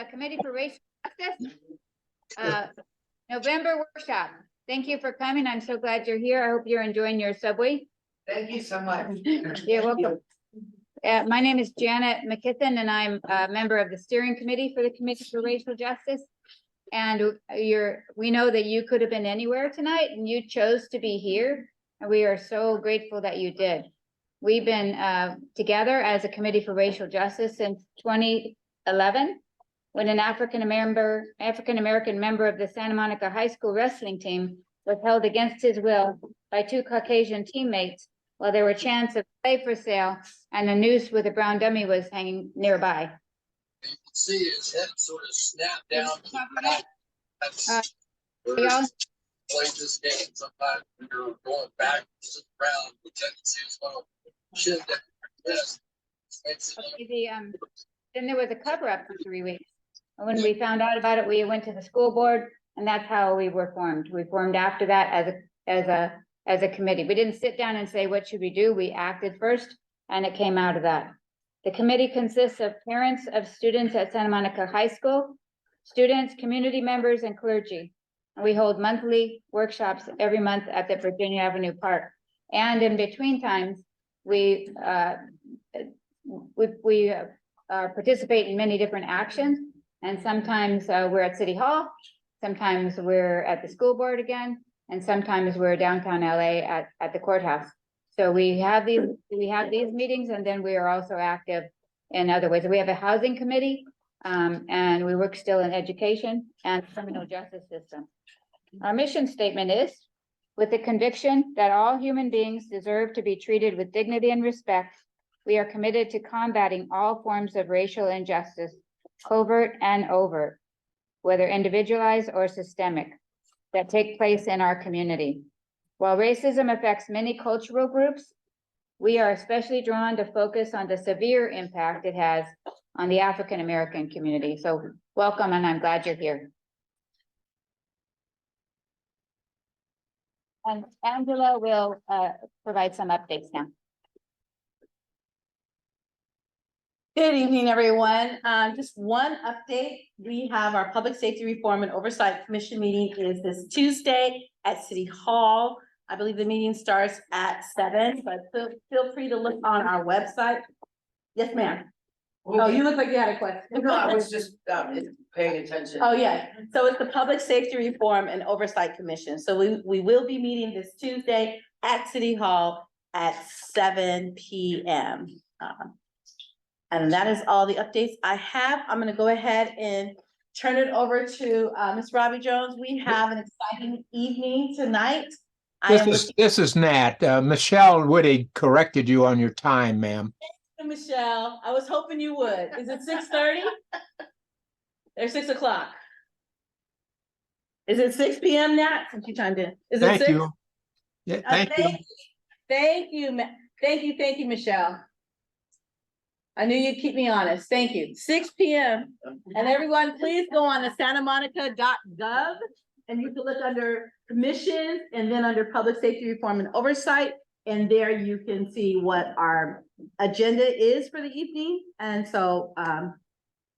Committee for Racial Justice, November workshop. Thank you for coming. I'm so glad you're here. I hope you're enjoying your subway. Thank you so much. You're welcome. My name is Janet McKithen, and I'm a member of the steering committee for the Committee for Racial Justice. And we know that you could have been anywhere tonight, and you chose to be here. And we are so grateful that you did. We've been together as a Committee for Racial Justice since 2011, when an African American member of the Santa Monica High School wrestling team was held against his will by two Caucasian teammates while there were chants of play for sale and a noose with a brown dummy was hanging nearby. You can see his head sort of snap down. Y'all, Play this game sometimes when you're going back to the ground, the tendency is going to shit down your chest. Then there was a cover-up for 3 weeks. And when we found out about it, we went to the school board, and that's how we were formed. We formed after that as a committee. We didn't sit down and say, what should we do? We acted first, and it came out of that. The committee consists of parents of students at Santa Monica High School, students, community members, and clergy. And we hold monthly workshops every month at the Virginia Avenue Park. And in between times, we participate in many different actions. And sometimes we're at City Hall, sometimes we're at the school board again, and sometimes we're downtown LA at the courthouse. So we have these meetings, and then we are also active in other ways. We have a housing committee, and we work still in education and criminal justice system. Our mission statement is, with the conviction that all human beings deserve to be treated with dignity and respect, we are committed to combating all forms of racial injustice, covert and overt, whether individualized or systemic, that take place in our community. While racism affects many cultural groups, we are especially drawn to focus on the severe impact it has on the African American community. So welcome, and I'm glad you're here. And Angela will provide some updates now. Good evening, everyone. Just one update. We have our Public Safety Reform and Oversight Commission meeting is this Tuesday at City Hall. I believe the meeting starts at 7, but feel free to look on our website. Yes, ma'am. Oh, you look like you had a question. No, I was just paying attention. Oh, yeah. So it's the Public Safety Reform and Oversight Commission. So we will be meeting this Tuesday at City Hall at 7 p.m. And that is all the updates I have. I'm gonna go ahead and turn it over to Ms. Robbie Jones. We have an exciting evening tonight. This is Nat. Michelle Woody corrected you on your time, ma'am. Thank you, Michelle. I was hoping you would. Is it 6:30? Or 6 o'clock? Is it 6 p.m. Nat? Since you chimed in. Is it Thank 6? you. Yeah, thank you. Thank you, Michelle. I knew you'd keep me honest. Thank you. 6 p.m. And everyone, please go on to santamonica.gov and you can look under commissions and then under public safety reform and oversight. And there you can see what our agenda is for the evening. And so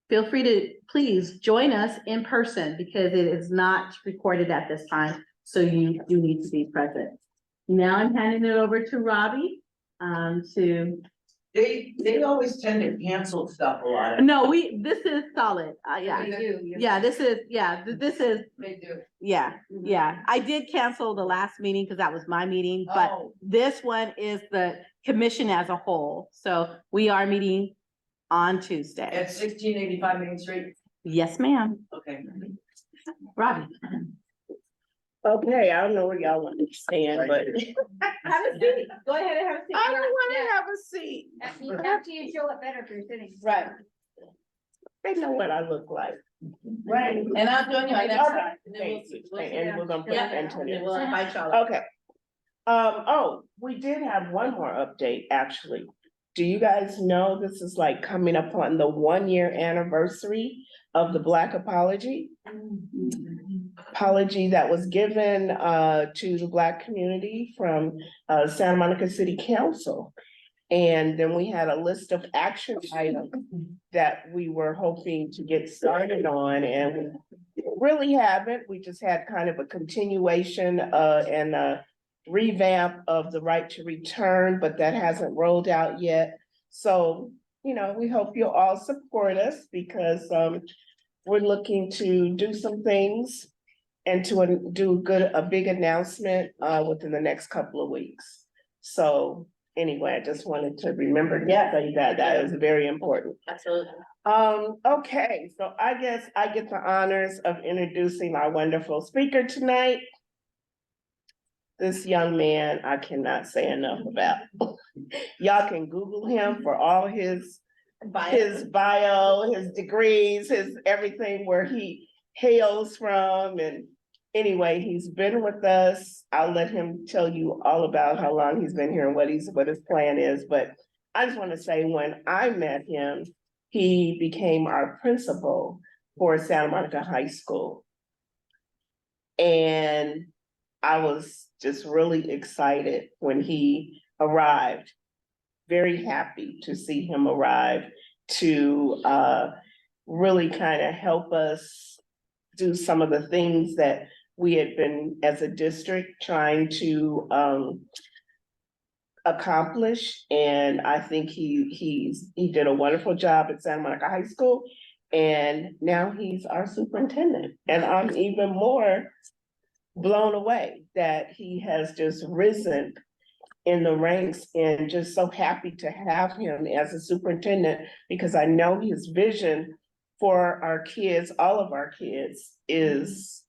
feel free to please join us in person because it is not recorded at this time. So you do need to be present. Now I'm handing it over to Robbie They always tend to cancel stuff a lot. No, this is solid. Yeah. They do. Yeah, this is, They do. yeah. I did cancel the last meeting because that was my meeting, but Oh. this one is the commission as a whole. So we are meeting on Tuesday. At 1685 Main Street. Yes, ma'am. Okay. Robbie. Okay, I don't know where y'all want to stand, but Have a seat. Go ahead and have a seat. I don't want to have a seat. After you show it better if you're sitting. Right. They know what I look like. Right. And I'll join you on next time. And then Thank you. we'll sit And down. we're gonna put Yeah, it into and then this. we'll invite y'all. Okay. Oh, we did have one more update, actually. Do you guys know this is like coming up on the 1-year anniversary of the Black apology? Apology that was given to the Black community from Santa Monica City Council. And then we had a list of action items that we were hoping to get started on, and we really haven't. We just had kind of a continuation and a revamp of the right to return, but that hasn't rolled out yet. So, you know, we hope you'll all support us because we're looking to do some things and to do a big announcement within the next couple of weeks. So anyway, I just wanted to remember to say that that is very important. Absolutely. Okay, so I guess I get the honors of introducing our wonderful speaker tonight. This young man, I cannot say enough about. Y'all can Google him for all his bio, his degrees, his everything, where he hails from. And anyway, he's been with us. I'll let him tell you all about how long he's been here and what his plan is. But I just want to say, when I met him, he became our principal for Santa Monica High School. And I was just really excited when he arrived. Very happy to see him arrive to really kind of help us do some of the things that we had been, as a district, trying to accomplish. And I think he did a wonderful job at Santa Monica High School. And now he's our superintendent. And I'm even more blown away that he has just risen in the ranks, and just so happy to have him as a superintendent, because I know his vision for our kids, all of our kids, is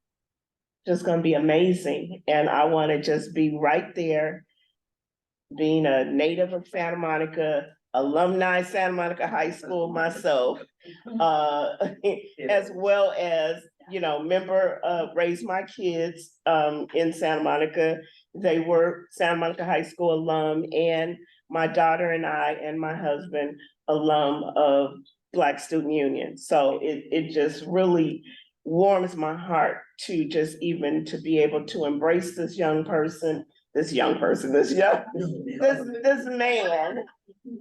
just going to be amazing. And I want to just be right there, being a native of Santa Monica, alumni Santa Monica High School myself, as well as, you know, member raised my kids in Santa Monica. They were Santa Monica High School alum, and my daughter and I and my husband alum of Black Student Union. So it just really warms my heart to just even to be able to embrace this this man,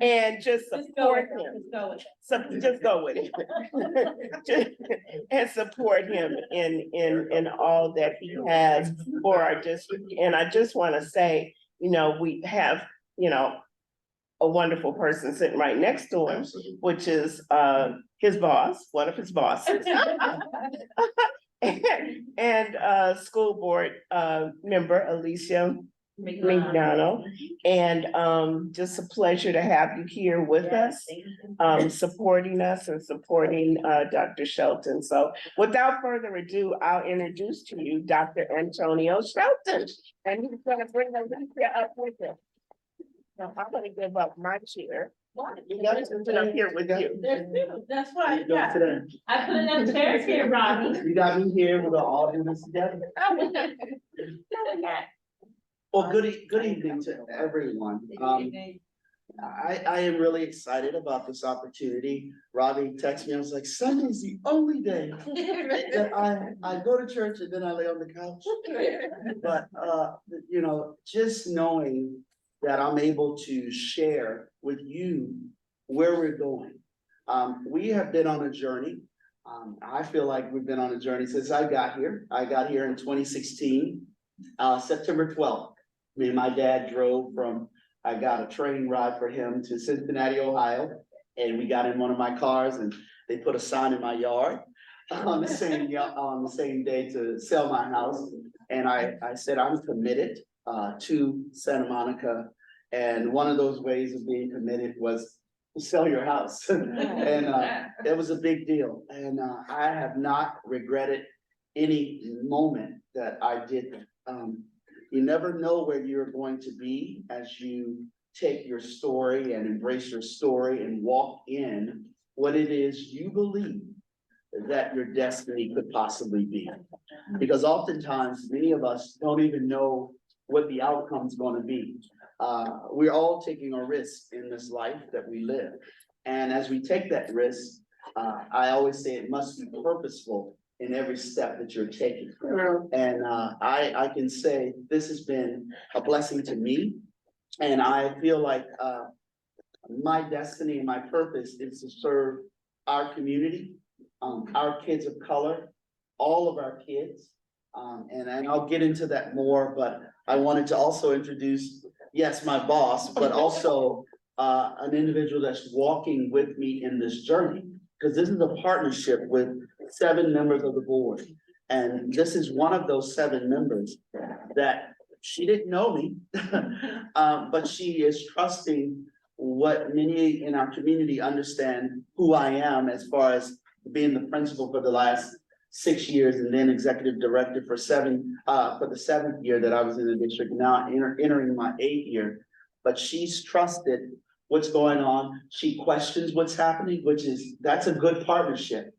and just support him. So just go with it. And support him in all that he has for our district. And I just want to say, you know, we have, you know, a wonderful person sitting right next to him, which is his boss, one of his bosses. And school board member Alicia McDonald. And just a pleasure to have you here with us, supporting us and supporting Dr. Shelton. So without further ado, I'll introduce to you Dr. Antonio Shelton. And he's gonna bring Alicia up with him. So I'm gonna give up my chair. You guys can sit up here with you. That's why, Today. I put enough chairs here, Robbie. You got me here, we'll all do this together. Well, good evening to everyone. I am really excited about this opportunity. Robbie texted me, I was like, Sunday's the only day that I go to church and then I lay on the couch. But, you know, just knowing that I'm able to share with you where we're going. We have been on a journey. I feel like we've been on a journey since I got here. I got here in 2016, September 12th. Me and my dad drove I got a train ride for him to Cincinnati, Ohio. And we got in one of my cars and they put a sign in my yard on the same day to sell my house. And I said, I'm committed to Santa Monica. And one of those ways of being committed was to sell your house. And it was a big deal. And I have not regretted any moment that I did that. You never know where you're going to be as you take your story and embrace your story and walk in what it is you believe that your destiny could possibly be. Because oftentimes many of us don't even know what the outcome's going to be. We're all taking a risk in this life that we live. And as we take that risk, I always say it must be purposeful in every step that you're taking. And I can say this has been a blessing to me. And I feel like my destiny and my purpose is to serve our community, our kids of color, all of our kids. And I'll get into that more, but I wanted to also introduce, yes, my boss, but also an individual that's walking with me in this journey. Because this is a partnership with 7 members of the board. And this is one of those 7 members that she didn't know me, but she is trusting what many in our community understand who I am as far as being the principal for the last 6 years and then executive director for the 7th year that I was in the district, now entering my 8th year. But she's trusted what's going on. She questions what's happening, that's a good partnership.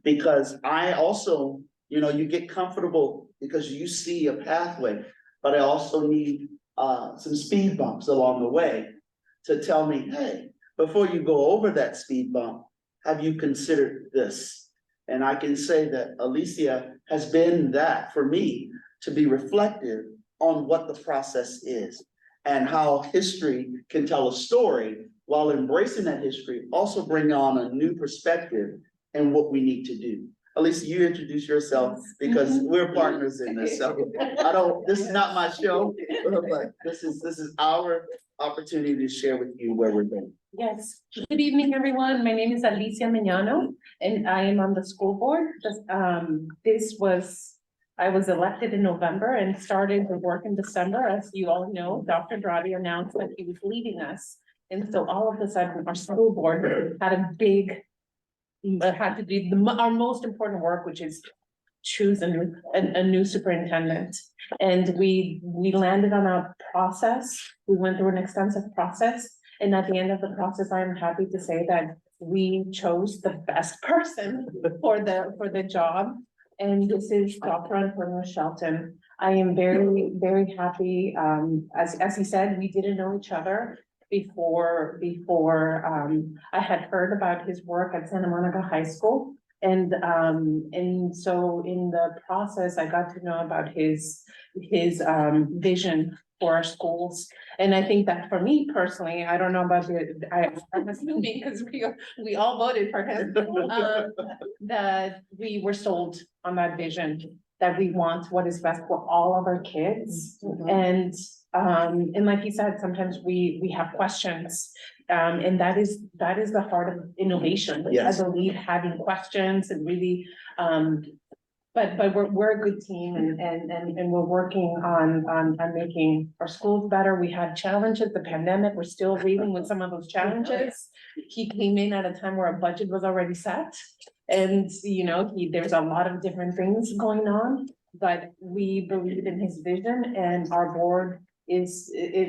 Because I also, you get comfortable because you see a pathway, but I also need some speed bumps along the way to tell me, hey, before you go over that speed bump, have you considered this? And I can say that Alicia has been that for me to be reflective on what the process is and how history can tell a story while embracing that history, also bring on a new perspective and what we need to do. Alicia, you introduce yourself because we're partners in this. So this is not my show, but this is our opportunity to share with you where we're going. Yes, good evening, everyone. My name is Alicia Meñano, and I am on the school board. I was elected in November and started the work in December. As you all know, Dr. Dravi announced that he was leaving us. And so all of a sudden, our school board had to do our most important work, which is choose a new superintendent. And we landed on a process. We went through an extensive process. And at the end of the process, I'm happy to say that we chose the best person for the job. And this is Dr. Antonio Shelton. I am very, very happy. As he said, we didn't know each other before I had heard about his work at Santa Monica High School. And so in the process, I got to know about his vision for our schools. And I think that for me personally, I don't know about I'm assuming because we all voted for him, that we were sold on that vision, that we want what is best for all of our kids. And like he said, sometimes we have questions, and that is the heart of innovation. Yes. I believe having questions and really, but we're a good team and we're working on making our schools better. We had challenges, the pandemic, we're still dealing with some of those challenges. He came in at a time where a budget was already set. And, there's a lot of different things going on, but we believe in his vision and our board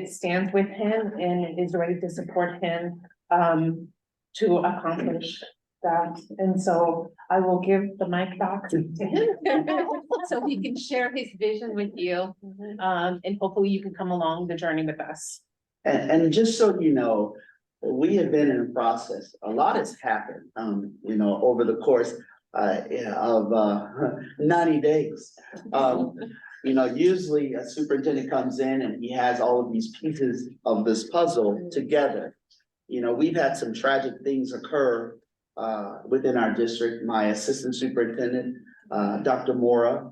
stands with him and is ready to support him to accomplish that. And so I will give the mic back to him so he can share his vision with you. And hopefully you can come along the journey with us. And just so you know, we have been in a process. A lot has happened, over the course of 90 days. Usually a superintendent comes in and he has all of these pieces of this puzzle together. We've had some tragic things occur within our district. My assistant superintendent, Dr. Mora,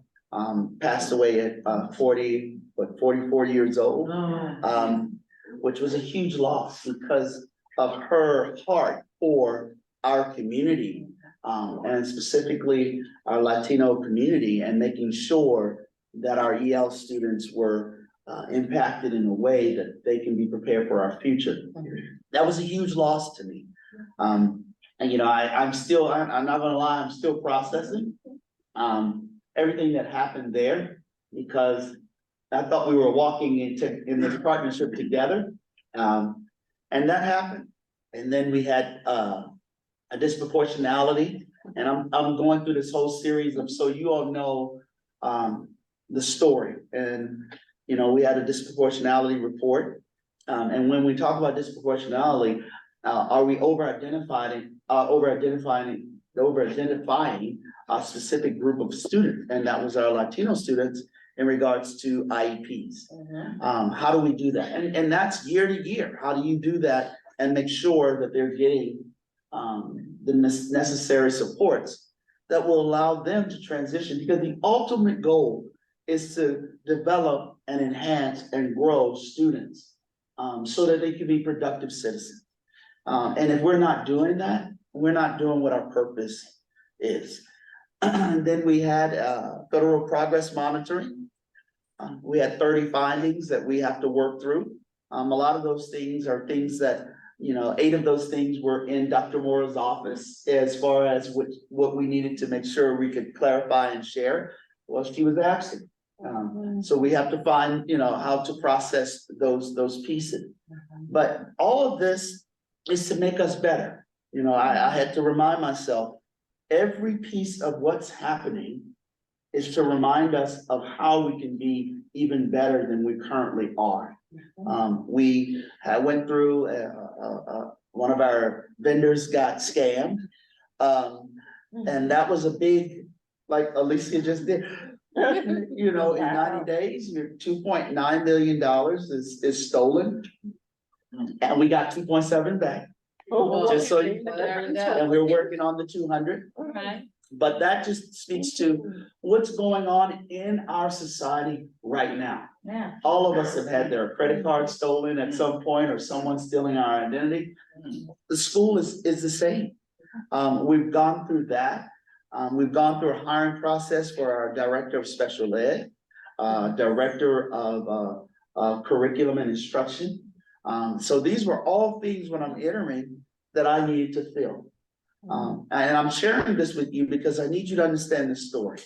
passed away at 44 years old, which was a huge loss because of her heart for our community, and specifically our Latino community, and making sure that our EL students were impacted in a way that they can be prepared for our future. That was a huge loss to me. And I'm not gonna lie, I'm still processing everything that happened there, because I thought we were walking in this partnership together. And that happened. And then we had a disproportionality, and I'm going through this whole series of, so you all know the story. And we had a disproportionality report. And when we talk about disproportionality, are we over-identifying a specific group of students? And that was our Latino students in regards to IEPs. How do we do that? And that's year to year. How do you do that and make sure that they're getting the necessary supports that will allow them to transition, because the ultimate goal is to develop and enhance and grow students so that they can be productive citizens. And if we're not doing that, we're not doing what our purpose is. Then we had federal progress monitoring. We had 30 findings that we have to work through. A lot of those things are things that, 8 of those things were in Dr. Moore's office as far as what we needed to make sure we could clarify and share while she was absent. So we have to find, how to process those pieces. But all of this is to make us better. I had to remind myself, every piece of what's happening is to remind us of how we can be even better than we currently are. We went through, one of our vendors got scammed. And that was a big, like Alicia just did, in 90 days, your $2.9 million is stolen. And we got 2.7 back. Just so you know, and we're working on the 200. But that just speaks to what's going on in our society right now. Yeah. All of us have had their credit card stolen at some point, or someone stealing our identity. The school is the same. We've gone through that. We've gone through a hiring process for our director of special ed, director of curriculum and instruction. So these were all things when I'm entering that I needed to fill. And I'm sharing this with you because I need you to understand the story.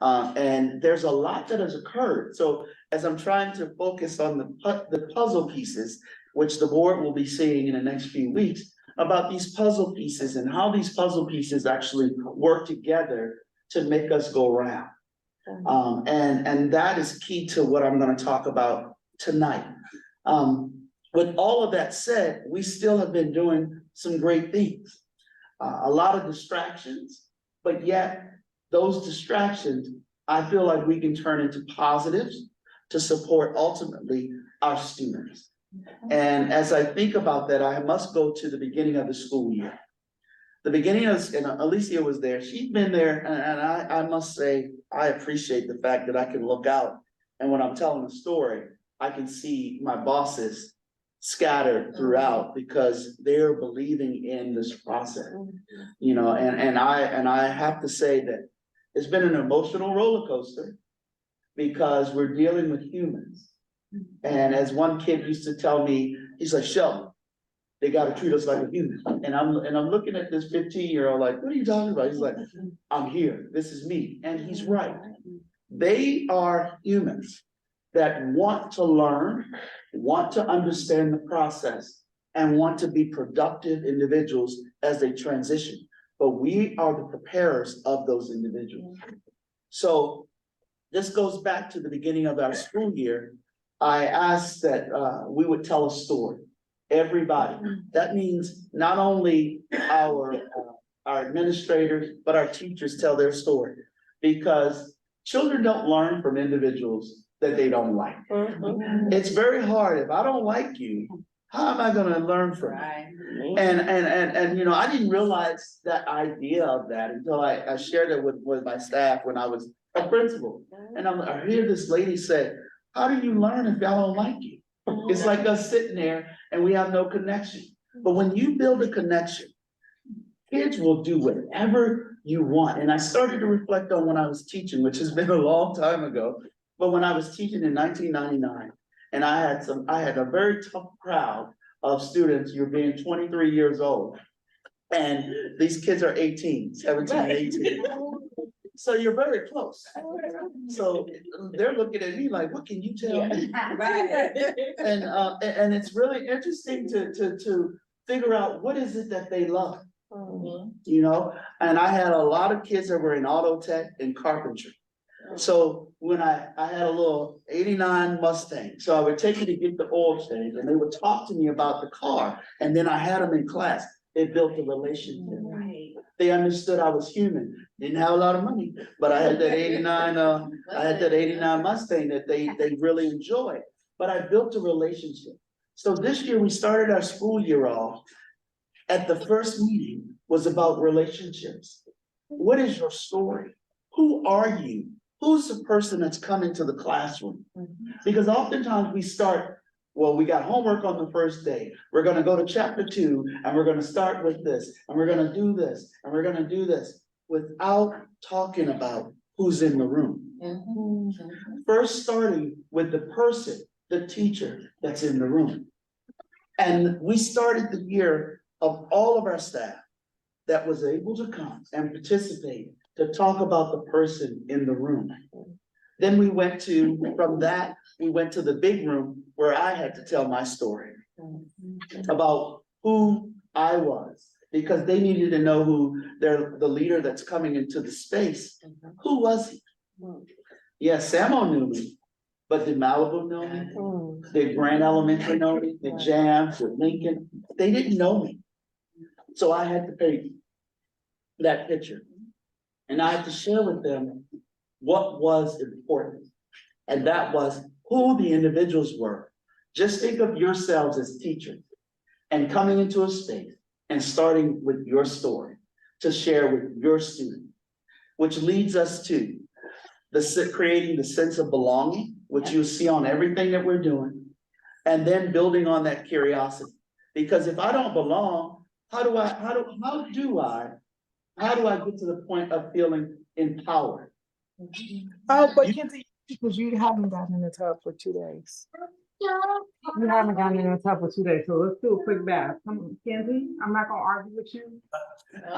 And there's a lot that has occurred. So as I'm trying to focus on the puzzle pieces, which the board will be seeing in the next few weeks, about these puzzle pieces and how these puzzle pieces actually work together to make us go round. And that is key to what I'm going to talk about tonight. With all of that said, we still have been doing some great things. A lot of distractions, but yet those distractions, I feel like we can turn into positives to support ultimately our students. And as I think about that, I must go to the beginning of the school year. The beginning of, and Alicia was there, she's been there, and I must say, I appreciate the fact that I can look out, and when I'm telling a story, I can see my bosses scattered throughout because they're believing in this process, and I have to say that it's been an emotional roller coaster because we're dealing with humans. And as one kid used to tell me, he's like, Shelton, they got to treat us like a human. And I'm looking at this 15-year-old like, what are you talking about? He's like, I'm here. This is me. And he's right. They are humans that want to learn, want to understand the process, and want to be productive individuals as they transition. But we are the preparers of those individuals. So this goes back to the beginning of our school year. I asked that we would tell a story. Everybody. That means not only our administrators, but our teachers tell their story. Because children don't learn from individuals that they don't like. It's very hard. If I don't like you, how am I going to learn from you? And I didn't realize that idea of that until I shared it with my staff when I was a principal. And I hear this lady say, how do you learn if y'all don't like you? It's like us sitting there and we have no connection. But when you build a connection, kids will do whatever you want. And I started to reflect on when I was teaching, which has been a long time ago. But when I was teaching in 1999, and I had a very tough crowd of students, you're being 23 years old. And these kids are 18, 17, 18. So you're very close. So they're looking at me like, what can you tell me? And it's really interesting to figure out what is it that they love. And I had a lot of kids that were in auto tech and carpentry. So when I had a little 89 Mustang, so I would take it to get the oil change and they would talk to me about the car. And then I had them in class. It built a relationship. They understood I was human. Didn't have a lot of money, but I had that 89 Mustang that they really enjoyed. But I built a relationship. So this year, we started our school year off. At the first meeting was about relationships. What is your story? Who are you? Who's the person that's coming to the classroom? Because oftentimes we start, well, we got homework on the first day. We're gonna go to chapter 2 and we're gonna start with this, and we're gonna do this, and we're gonna do this, without talking about who's in the room. First starting with the person, the teacher that's in the room. And we started the year of all of our staff that was able to come and participate to talk about the person in the room. Then we went to, from that, we went to the big room where I had to tell my story about who I was, because they needed to know who the leader that's coming into the space. Who was he? Yes, Samo knew me, but did Malibu know me? Did Grand Elementary know me? Did Jams, did Lincoln? They didn't know me. So I had to paint that picture. And I had to share with them what was important. And that was who the individuals were. Just think of yourselves as teachers and coming into a space and starting with your story to share with your student, which leads us to creating the sense of belonging, which you see on everything that we're doing, and then building on that curiosity. Because if I don't belong, how do I get to the point of feeling empowered? Oh, but Kenzie, because you haven't gotten in the tub for 2 days. You haven't gotten in the tub for 2 days, so let's do a quick bath. Come on, Kenzie, I'm not gonna argue with you.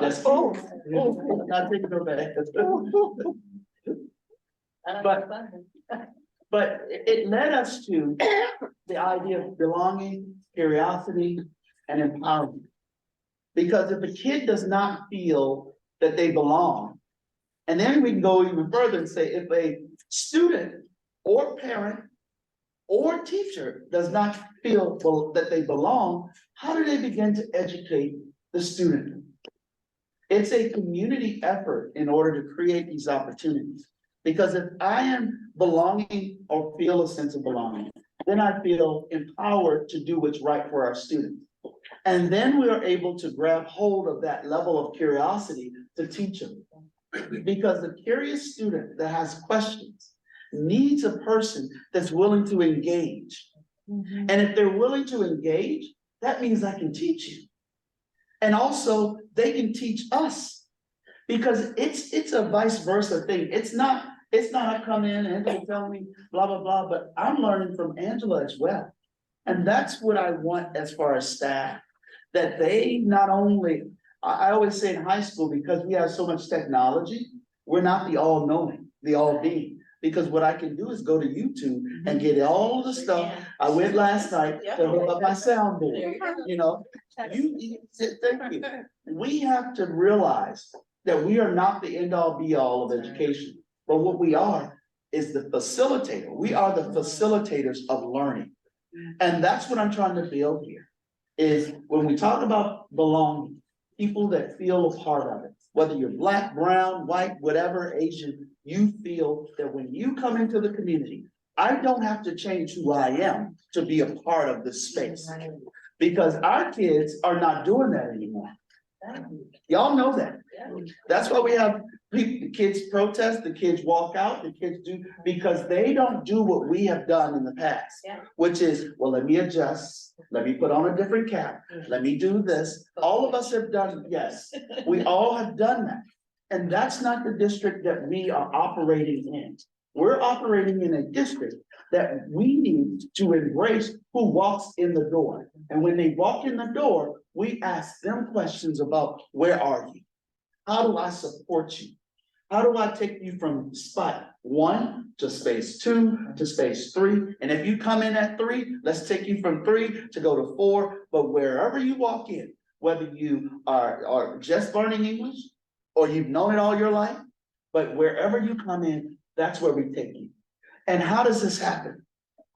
That's not taking no back. But it led us to the idea of belonging, curiosity, and empowerment. Because if a kid does not feel that they belong, and then we can go even further and say, if a student or parent or teacher does not feel that they belong, how do they begin to educate the student? It's a community effort in order to create these opportunities. Because if I am belonging or feel a sense of belonging, then I feel empowered to do what's right for our students. And then we are able to grab hold of that level of curiosity to teach them. Because the curious student that has questions needs a person that's willing to engage. And if they're willing to engage, that means I can teach you. And also they can teach us, because it's a vice versa thing. It's not I come in and Angela tell me blah, blah, blah, but I'm learning from Angela as well. And that's what I want as far as staff, that they not only, I always say in high school, because we have so much technology, we're not the all-knowing, the all-being. Because what I can do is go to YouTube and get all the stuff. I went last night to hook up my soundboard, you know. Thank you. We have to realize that we are not the end-all be-all of education, but what we are is the facilitator. We are the facilitators of learning. And that's what I'm trying to build here, is when we talk about belonging, people that feel a part of it, whether you're Black, brown, white, whatever, Asian, you feel that when you come into the community, I don't have to change who I am to be a part of this space. Because our kids are not doing that anymore. Y'all know that. That's why we have the kids protest, the kids walk out, the kids do, because they don't do what we have done in the past. Which is, well, let me adjust, let me put on a different cap, let me do this. All of us have done, yes, we all have done that. And that's not the district that we are operating in. We're operating in a district that we need to embrace who walks in the door. And when they walk in the door, we ask them questions about, where are you? How do I support you? How do I take you from spot 1 to space 2 to space 3? And if you come in at 3, let's take you from 3 to go to 4. But wherever you walk in, whether you are just learning English or you've known it all your life, but wherever you come in, that's where we take you. And how does this happen?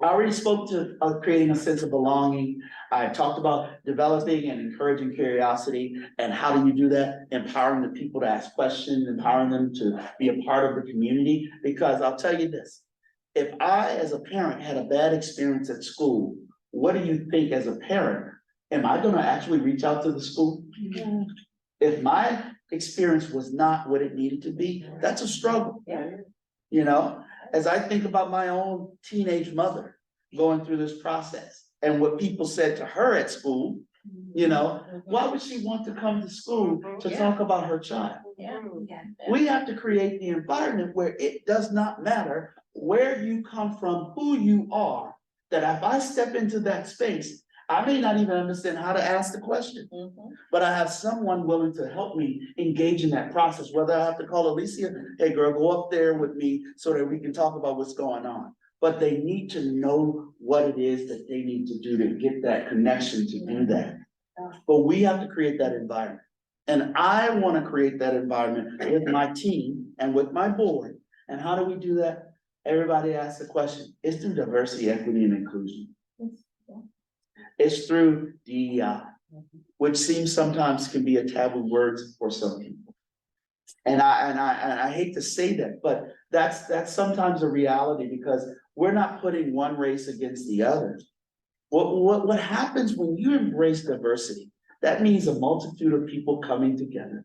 I already spoke to creating a sense of belonging. I talked about developing and encouraging curiosity. And how do you do that? Empowering the people to ask questions, empowering them to be a part of the community. Because I'll tell you this, if I, as a parent, had a bad experience at school what do you think as a parent? Am I gonna actually reach out to the school? If my experience was not what it needed to be, that's a struggle. You know, as I think about my own teenage mother going through this process and what people said to her at school, you know, why would she want to come to school to talk about her child? We have to create the environment where it does not matter where you come from, who you are, that if I step into that space, I may not even understand how to ask the question, but I have someone willing to help me engage in that process, whether I have to call Alicia, hey girl, go up there with me so that we can talk about what's going on. But they need to know what it is that they need to do to get that connection to do that. But we have to create that environment. And I want to create that environment with my team and with my board. And how do we do that? Everybody asks the question. It's through diversity, equity, and inclusion. It's through DEI, which seems sometimes can be a taboo word for some people. And I hate to say that, but that's sometimes a reality because we're not putting one race against the other. What happens when you embrace diversity? That means a multitude of people coming together.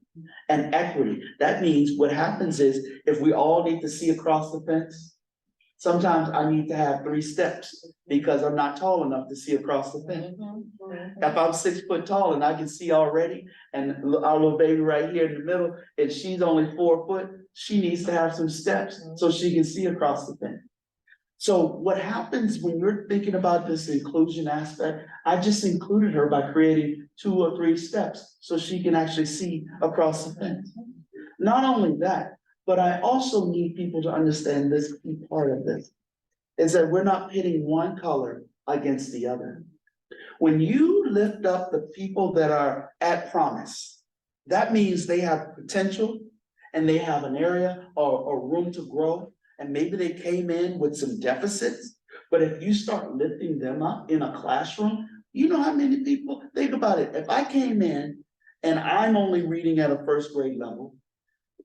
And equity, that means what happens is if we all need to see across the fence, sometimes I need to have 3 steps because I'm not tall enough to see across the fence. If I'm 6 foot tall and I can see already, and our little baby right here in the middle, and she's only 4 foot, she needs to have some steps so she can see across the fence. So what happens when you're thinking about this inclusion aspect, I just included her by creating 2 or 3 steps so she can actually see across the fence. Not only that, but I also need people to understand this key part of this, is that we're not pitting one color against the other. When you lift up the people that are at promise, that means they have potential and they have an area or room to grow. And maybe they came in with some deficits, but if you start lifting them up in a classroom, you know how many people, think about it. If I came in and I'm only reading at a 1st grade level,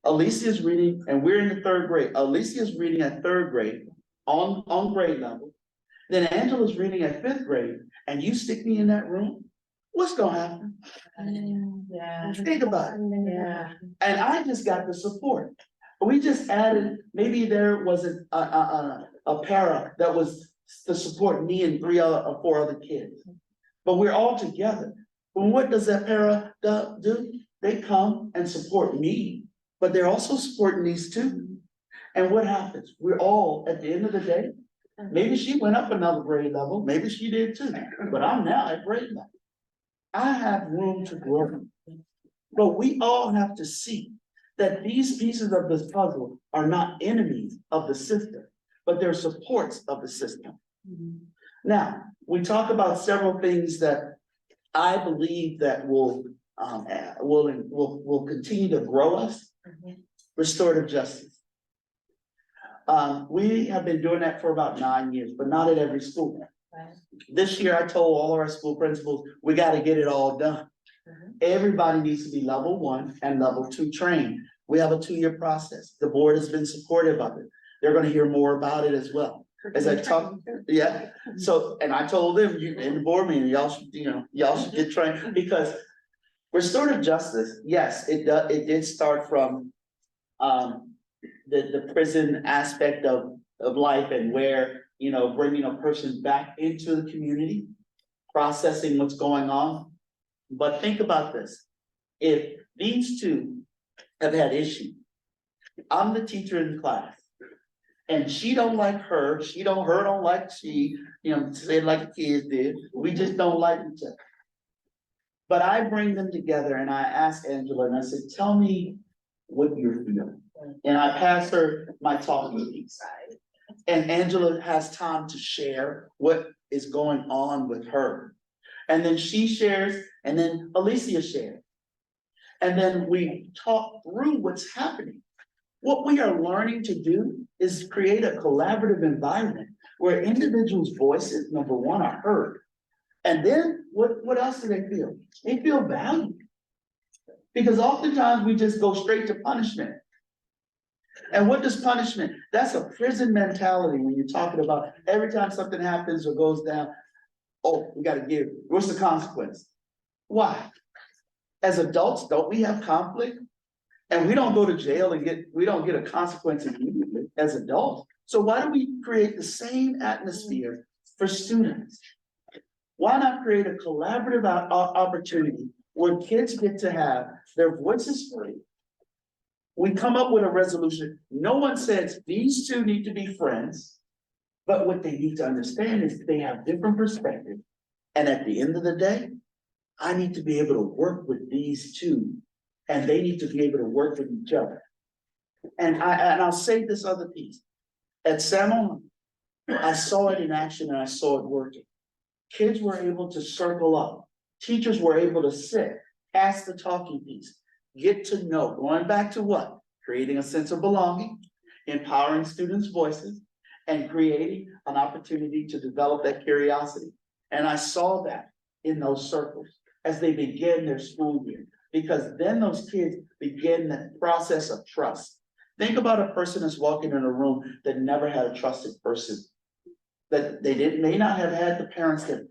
Alicia's reading, and we're in the 3rd grade. Alicia's reading at 3rd grade on grade level. Then Angela's reading at 5th grade, and you stick me in that room, what's gonna happen? Think about it. And I just got the support. We just added, maybe there was a para that was to support me and 3 or 4 other kids. But we're all together. But what does that para do? They come and support me, but they're also supporting these 2. And what happens? We're all, at the end of the day, maybe she went up another grade level, maybe she did too, but I'm now at grade level. I have room to grow. But we all have to see that these pieces of this puzzle are not enemies of the system, but they're supports of the system. Now, we talk about several things that I believe that will continue to grow us. Restorative justice. We have been doing that for about 9 years, but not at every school. This year, I told all of our school principals, we got to get it all done. Everybody needs to be level 1 and level 2 trained. We have a 2-year process. The board has been supportive of it. They're going to hear more about it as well. As I talk, So, and I told them in the board meeting, y'all should get trained because restorative justice, yes, it did start from the prison aspect of life and where, bringing a person back into the community, processing what's going on. But think about this. If these 2 have had issues, I'm the teacher in the class. And she don't like her, her don't like she, say it like the kids did. We just don't like each other. But I bring them together and I ask Angela and I said, tell me what you're feeling. And I pass her my talking piece. And Angela has time to share what is going on with her. And then she shares, and then Alicia shares. And then we talk through what's happening. What we are learning to do is create a collaborative environment where individuals' voices, number 1, are heard. And then what else do they feel? They feel valued. Because oftentimes we just go straight to punishment. And what does punishment? That's a prison mentality when you're talking about every time something happens or goes down. oh, we gotta give, what's the consequence? Why? As adults, don't we have conflict? And we don't go to jail and we don't get a consequence immediately as adults. So why do we create the same atmosphere for students? Why not create a collaborative opportunity where kids get to have their voices free? We come up with a resolution. No one says these two need to be friends, but what they need to understand is they have different perspectives. And at the end of the day, I need to be able to work with these two, and they need to be able to work with each other. And I'll say this other piece. At Salmon, I saw it in action and I saw it working. Kids were able to circle up. Teachers were able to sit, ask the talking piece, get to know, going back to what? Creating a sense of belonging, empowering students' voices, and creating an opportunity to develop that curiosity. And I saw that in those circles as they begin their school year, because then those kids begin the process of trust. Think about a person that's walking in a room that never had a trusted person, that they may not have had the parents that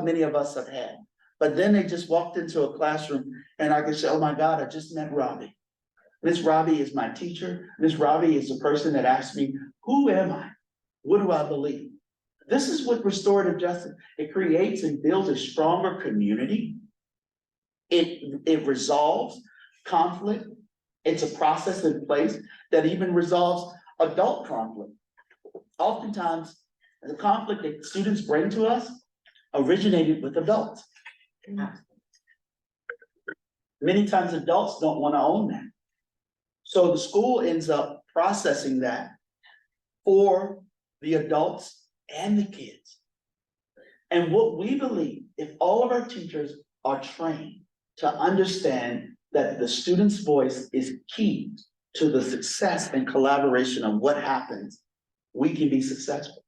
many of us have had, but then they just walked into a classroom and I could say, oh my God, I just met Robbie. Miss Robbie is my teacher. Miss Robbie is the person that asked me, who am I? What do I believe? This is what restorative justice, it creates and builds a stronger community. It resolves conflict. It's a process in place that even resolves adult conflict. Oftentimes, the conflict that students bring to us originated with adults. Many times adults don't want to own that. So the school ends up processing that for the adults and the kids. And what we believe, if all of our teachers are trained to understand that the student's voice is key to the success and collaboration of what happens, we can be successful.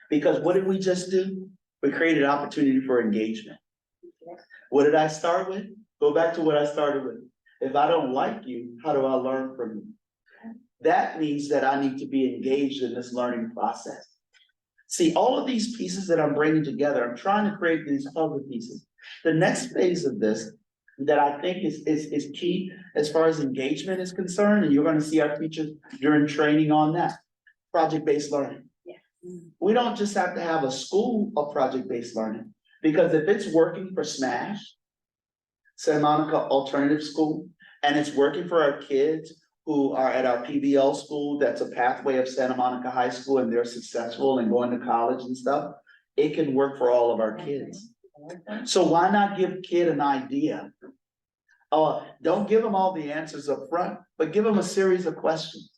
Because what did we just do? We created opportunity for engagement. What did I start with? Go back to what I started with. If I don't like you, how do I learn from you? That means that I need to be engaged in this learning process. See, all of these pieces that I'm bringing together, I'm trying to create these puzzle pieces. The next phase of this that I think is key as far as engagement is concerned, and you're going to see our teachers during training on that, project-based learning. We don't just have to have a school of project-based learning, because if it's working for SMASH, Santa Monica Alternative School, and it's working for our kids who are at our PBL school, that's a pathway of Santa Monica High School, and they're successful and going to college and stuff, it can work for all of our kids. So why not give a kid an idea? Don't give them all the answers up front, but give them a series of questions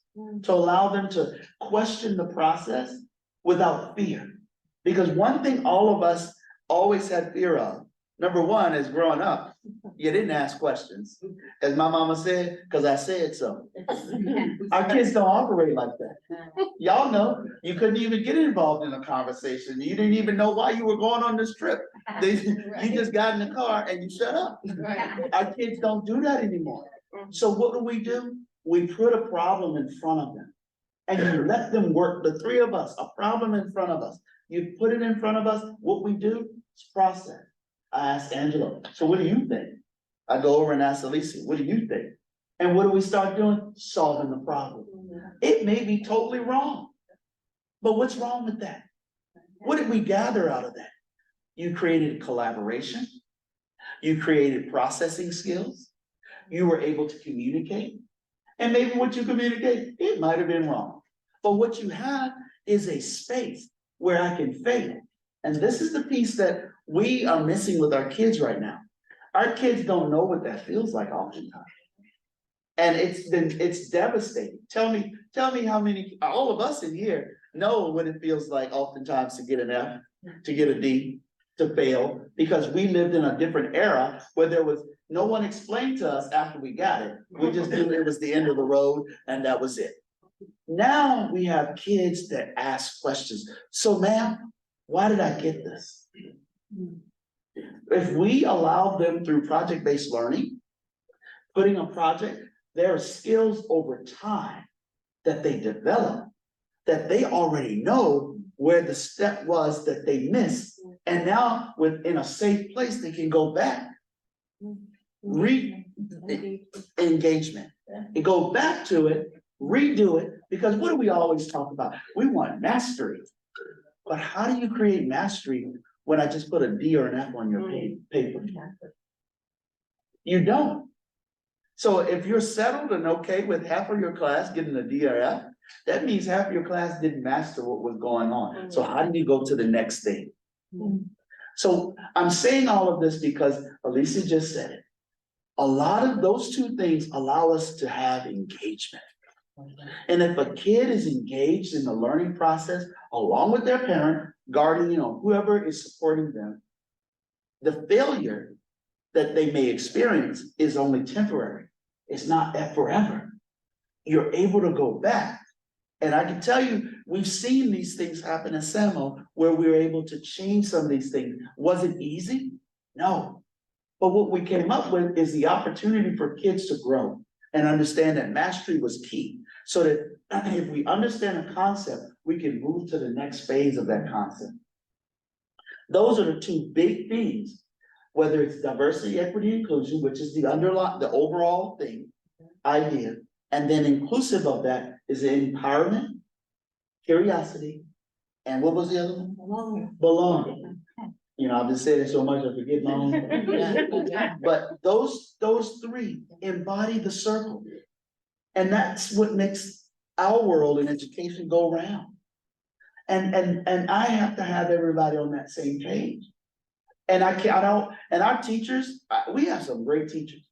to allow them to question the process without fear. Because one thing all of us always had fear of, number one, is growing up, you didn't ask questions. As my mama said, because I said so. Our kids don't operate like that. Y'all know, you couldn't even get involved in a conversation. You didn't even know why you were going on this trip. You just got in the car and you shut up. Our kids don't do that anymore. So what do? We put a problem in front of them. And you let them work, the three of us, a problem in front of us. You put it in front of us, what we do is process. I ask Angela, so what do you think? I go over and ask Alicia, what do you think? And what do we start doing? Solving the problem. It may be totally wrong, but what's wrong with that? What did we gather out of that? You created collaboration. You created processing skills. You were able to communicate. And maybe what you communicate, it might have been wrong. But what you have is a space where I can fail. And this is the piece that we are missing with our kids right now. Our kids don't know what that feels like oftentimes. And it's devastating. Tell me how many, all of us in here know what it feels like oftentimes to get an F, to get a D, to fail, because we lived in a different era where there was no one explained to us after we got it. We just knew it was the end of the road and that was it. Now we have kids that ask questions. So ma'am, why did I get this? If we allow them through project-based learning, putting a project, there are skills over time that they develop, that they already know where the step was that they missed and now within a safe place, they can go back. Engagement. And go back to it, redo it, because what do we always talk about? We want mastery. But how do you create mastery when I just put a D or an F on your paper? You don't. So if you're settled and okay with half of your class getting a D or F, that means half of your class didn't master what was going on. So how do you go to the next thing? So I'm saying all of this because Alicia just said it. A lot of those two things allow us to have engagement. And if a kid is engaged in the learning process, along with their parent, guardian, or whoever is supporting them, the failure that they may experience is only temporary. It's not forever. You're able to go back. And I can tell you, we've seen these things happen in Samo where we were able to change some of these things. Was it easy? No. But what we came up with is the opportunity for kids to grow and understand that mastery was key. So that if we understand a concept, we can move to the next phase of that concept. Those are the two big themes, whether it's diversity, equity, inclusion, which is the overall thing, idea, and then inclusive of that is empowerment, curiosity, and what was the other one? Belonging. You know, I've been saying it so much, I forget my own. But those three embody the circle. And that's what makes our world in education go round. And I have to have everybody on that same page. And and our teachers, we have some great teachers.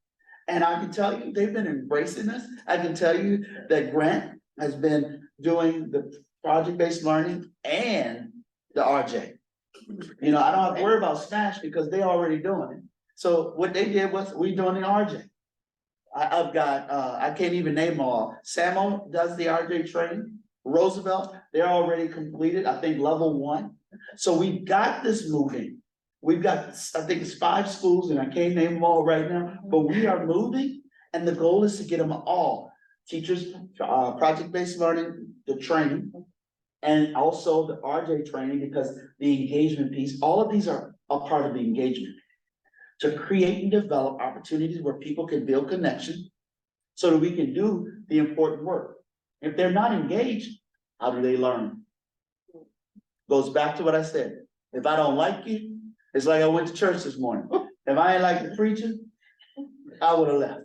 And I can tell you, they've been embracing this. I can tell you that Grant has been doing the project-based learning and the RJ. You know, I don't have to worry about Smash because they're already doing it. So what they did was we doing the RJ. I've got, I can't even name them all. Samo does the RJ training. Roosevelt, they're already completed, I think level 1. So we've got this moving. We've got, I think it's 5 schools and I can't name them all right now, but we are moving. And the goal is to get them all. Teachers, project-based learning, the training, and also the RJ training, because the engagement piece, all of these are a part of the engagement. To create and develop opportunities where people can build connection so that we can do the important work. If they're not engaged, how do they learn? Goes back to what I said. If I don't like you, it's like I went to church this morning. If I ain't like the preacher, I would have left.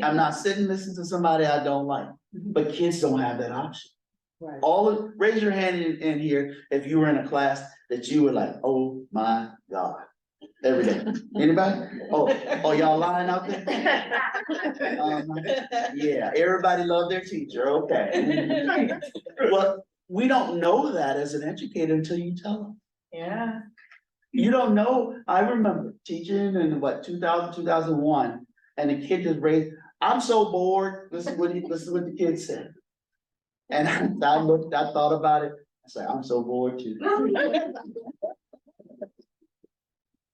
I'm not sitting listening to somebody I don't like, but kids don't have that option. Right. Raise your hand in here if you were in a class that you were like, oh my God, every day. Anybody? Oh, y'all lying out there? Yeah, everybody loved their teacher. Okay. Well, we don't know that as an educator until you tell them. Yeah. You don't know. I remember teaching in 2000, 2001, and the kid just raised, I'm so bored. Listen what the kid said. And I thought about it. I said, I'm so bored too.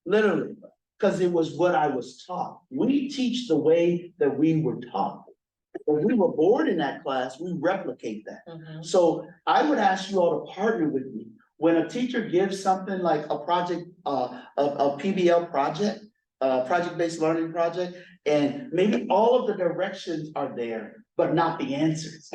Literally, because it was what I was taught. We teach the way that we were taught. When we were bored in that class, we replicate that. So I would ask you all to partner with me. When a teacher gives something like a project, a PBL project, project-based learning project, and maybe all of the directions are there, but not the answers.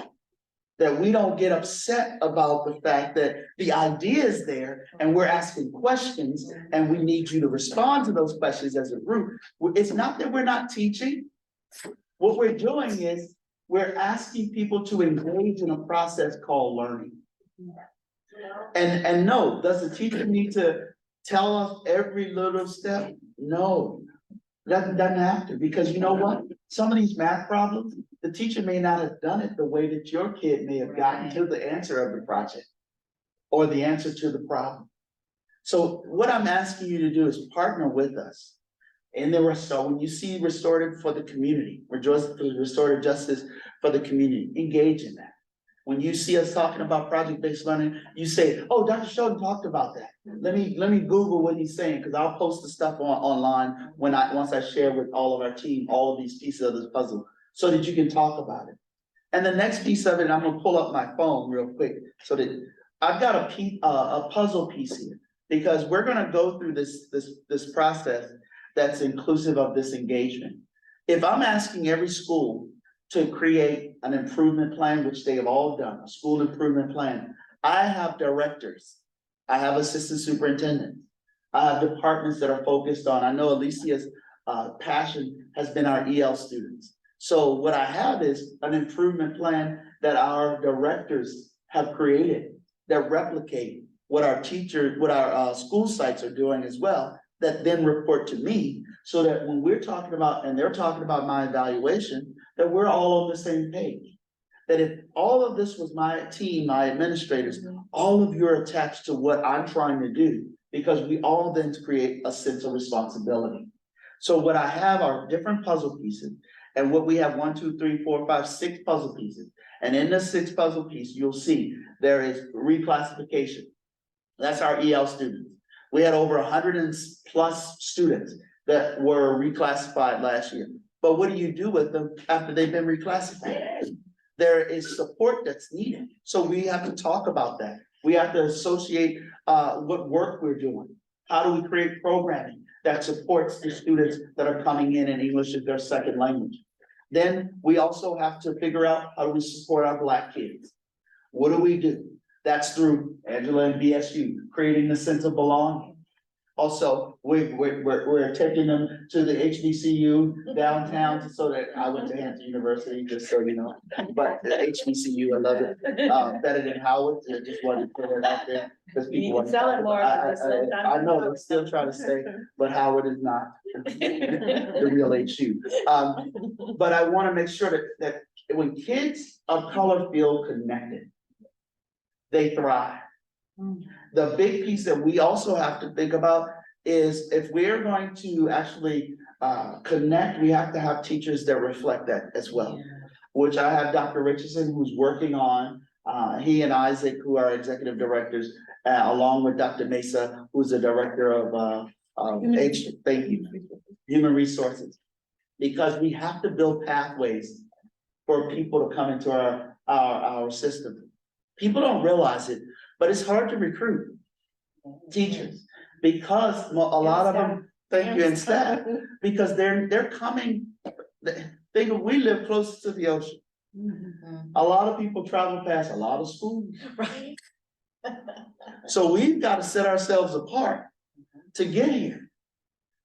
That we don't get upset about the fact that the idea is there and we're asking questions and we need you to respond to those questions as a group. It's not that we're not teaching. What we're doing is we're asking people to engage in a process called learning. And no, does the teacher need to tell us every little step? No, doesn't have to, because you know what? Some of these math problems, the teacher may not have done it the way that your kid may have gotten to the answer of the project or the answer to the problem. So what I'm asking you to do is partner with us. And so when you see restorative for the community, restorative justice for the community, engage in that. When you see us talking about project-based learning, you say, oh, Dr. Shelton talked about that. Let me Google what he's saying, because I'll post the stuff online once I share with all of our team, all of these pieces of this puzzle, so that you can talk about it. And the next piece of it, I'm gonna pull up my phone real quick, so that I've got a puzzle piece here. Because we're gonna go through this process that's inclusive of this engagement. If I'm asking every school to create an improvement plan, which they have all done, a school improvement plan, I have directors, I have assistant superintendents, I have departments that are focused on, I know Alicia's passion has been our EL students. So what I have is an improvement plan that our directors have created that replicate what our teachers, what our school sites are doing as well, that then report to me, so that when we're talking about, and they're talking about my evaluation, that we're all on the same page. That if all of this was my team, my administrators, all of you are attached to what I'm trying to do, because we all then create a sense of responsibility. So what I have are different puzzle pieces, and what we have 1, 2, 3, 4, 5, 6 puzzle pieces. And in the 6 puzzle piece, you'll see there is reclassification. That's our EL students. We had over 100+ students that were reclassified last year. But what do you do with them after they've been reclassified? There is support that's needed. So we have to talk about that. We have to associate what work we're doing. How do we create programming that supports the students that are coming in and English is their second language? Then we also have to figure out how do we support our Black kids? What do we do? That's through Angela and BSU, creating the sense of belonging. Also, we're taking them to the HBCU downtown, so that I went to Hampton University, just so you know. But the HBCU, I love it, better than Howard, I just wanted to put it out there. Because people You want can to sell talk it more. about- I know, they're still trying to say, but Howard is not the real HU. But I want to make sure that when kids of color feel connected, they thrive. The big piece that we also have to think about is if we're going to actually connect, we have to have teachers that reflect that as well. Which I have Dr. Richardson, who's working on, he and Isaac, who are executive directors, along with Dr. Mesa, who's the director of Human Resources. Because we have to build pathways for people to come into our system. People don't realize it, but it's hard to recruit teachers because a lot of them, thank you, and staff, because they're coming, think of, we live close to the ocean. A lot of people travel past a lot of schools. Right. So we've got to set ourselves apart to get here.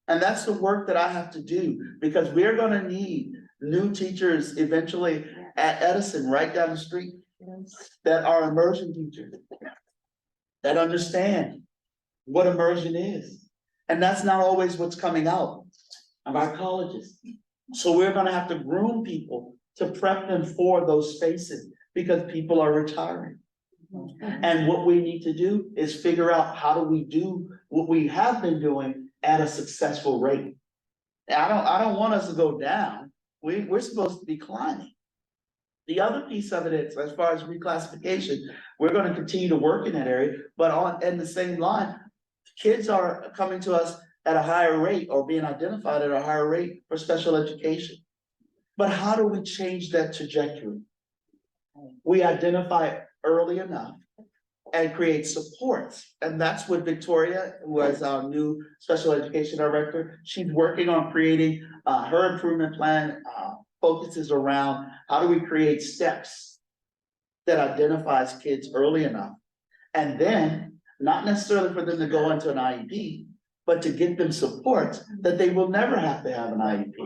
And that's the work that I have to do, because we're gonna need new teachers eventually at Edison, right down the street, that are immersion teachers, that understand what immersion is. And that's not always what's coming out of our colleges. So we're gonna have to groom people to prep them for those spaces, because people are retiring. And what we need to do is figure out how do we do what we have been doing at a successful rate. I don't want us to go down. We're supposed to be climbing. The other piece of it is, as far as reclassification, we're going to continue to work in that area, but in the same line, kids are coming to us at a higher rate or being identified at a higher rate for special education. But how do we change that trajectory? We identify early enough and create supports. And that's what Victoria, who is our new special education director, she's working on creating her improvement plan, focuses around how do we create steps that identifies kids early enough. And then, not necessarily for them to go into an IEP, but to get them support that they will never have to have an IEP.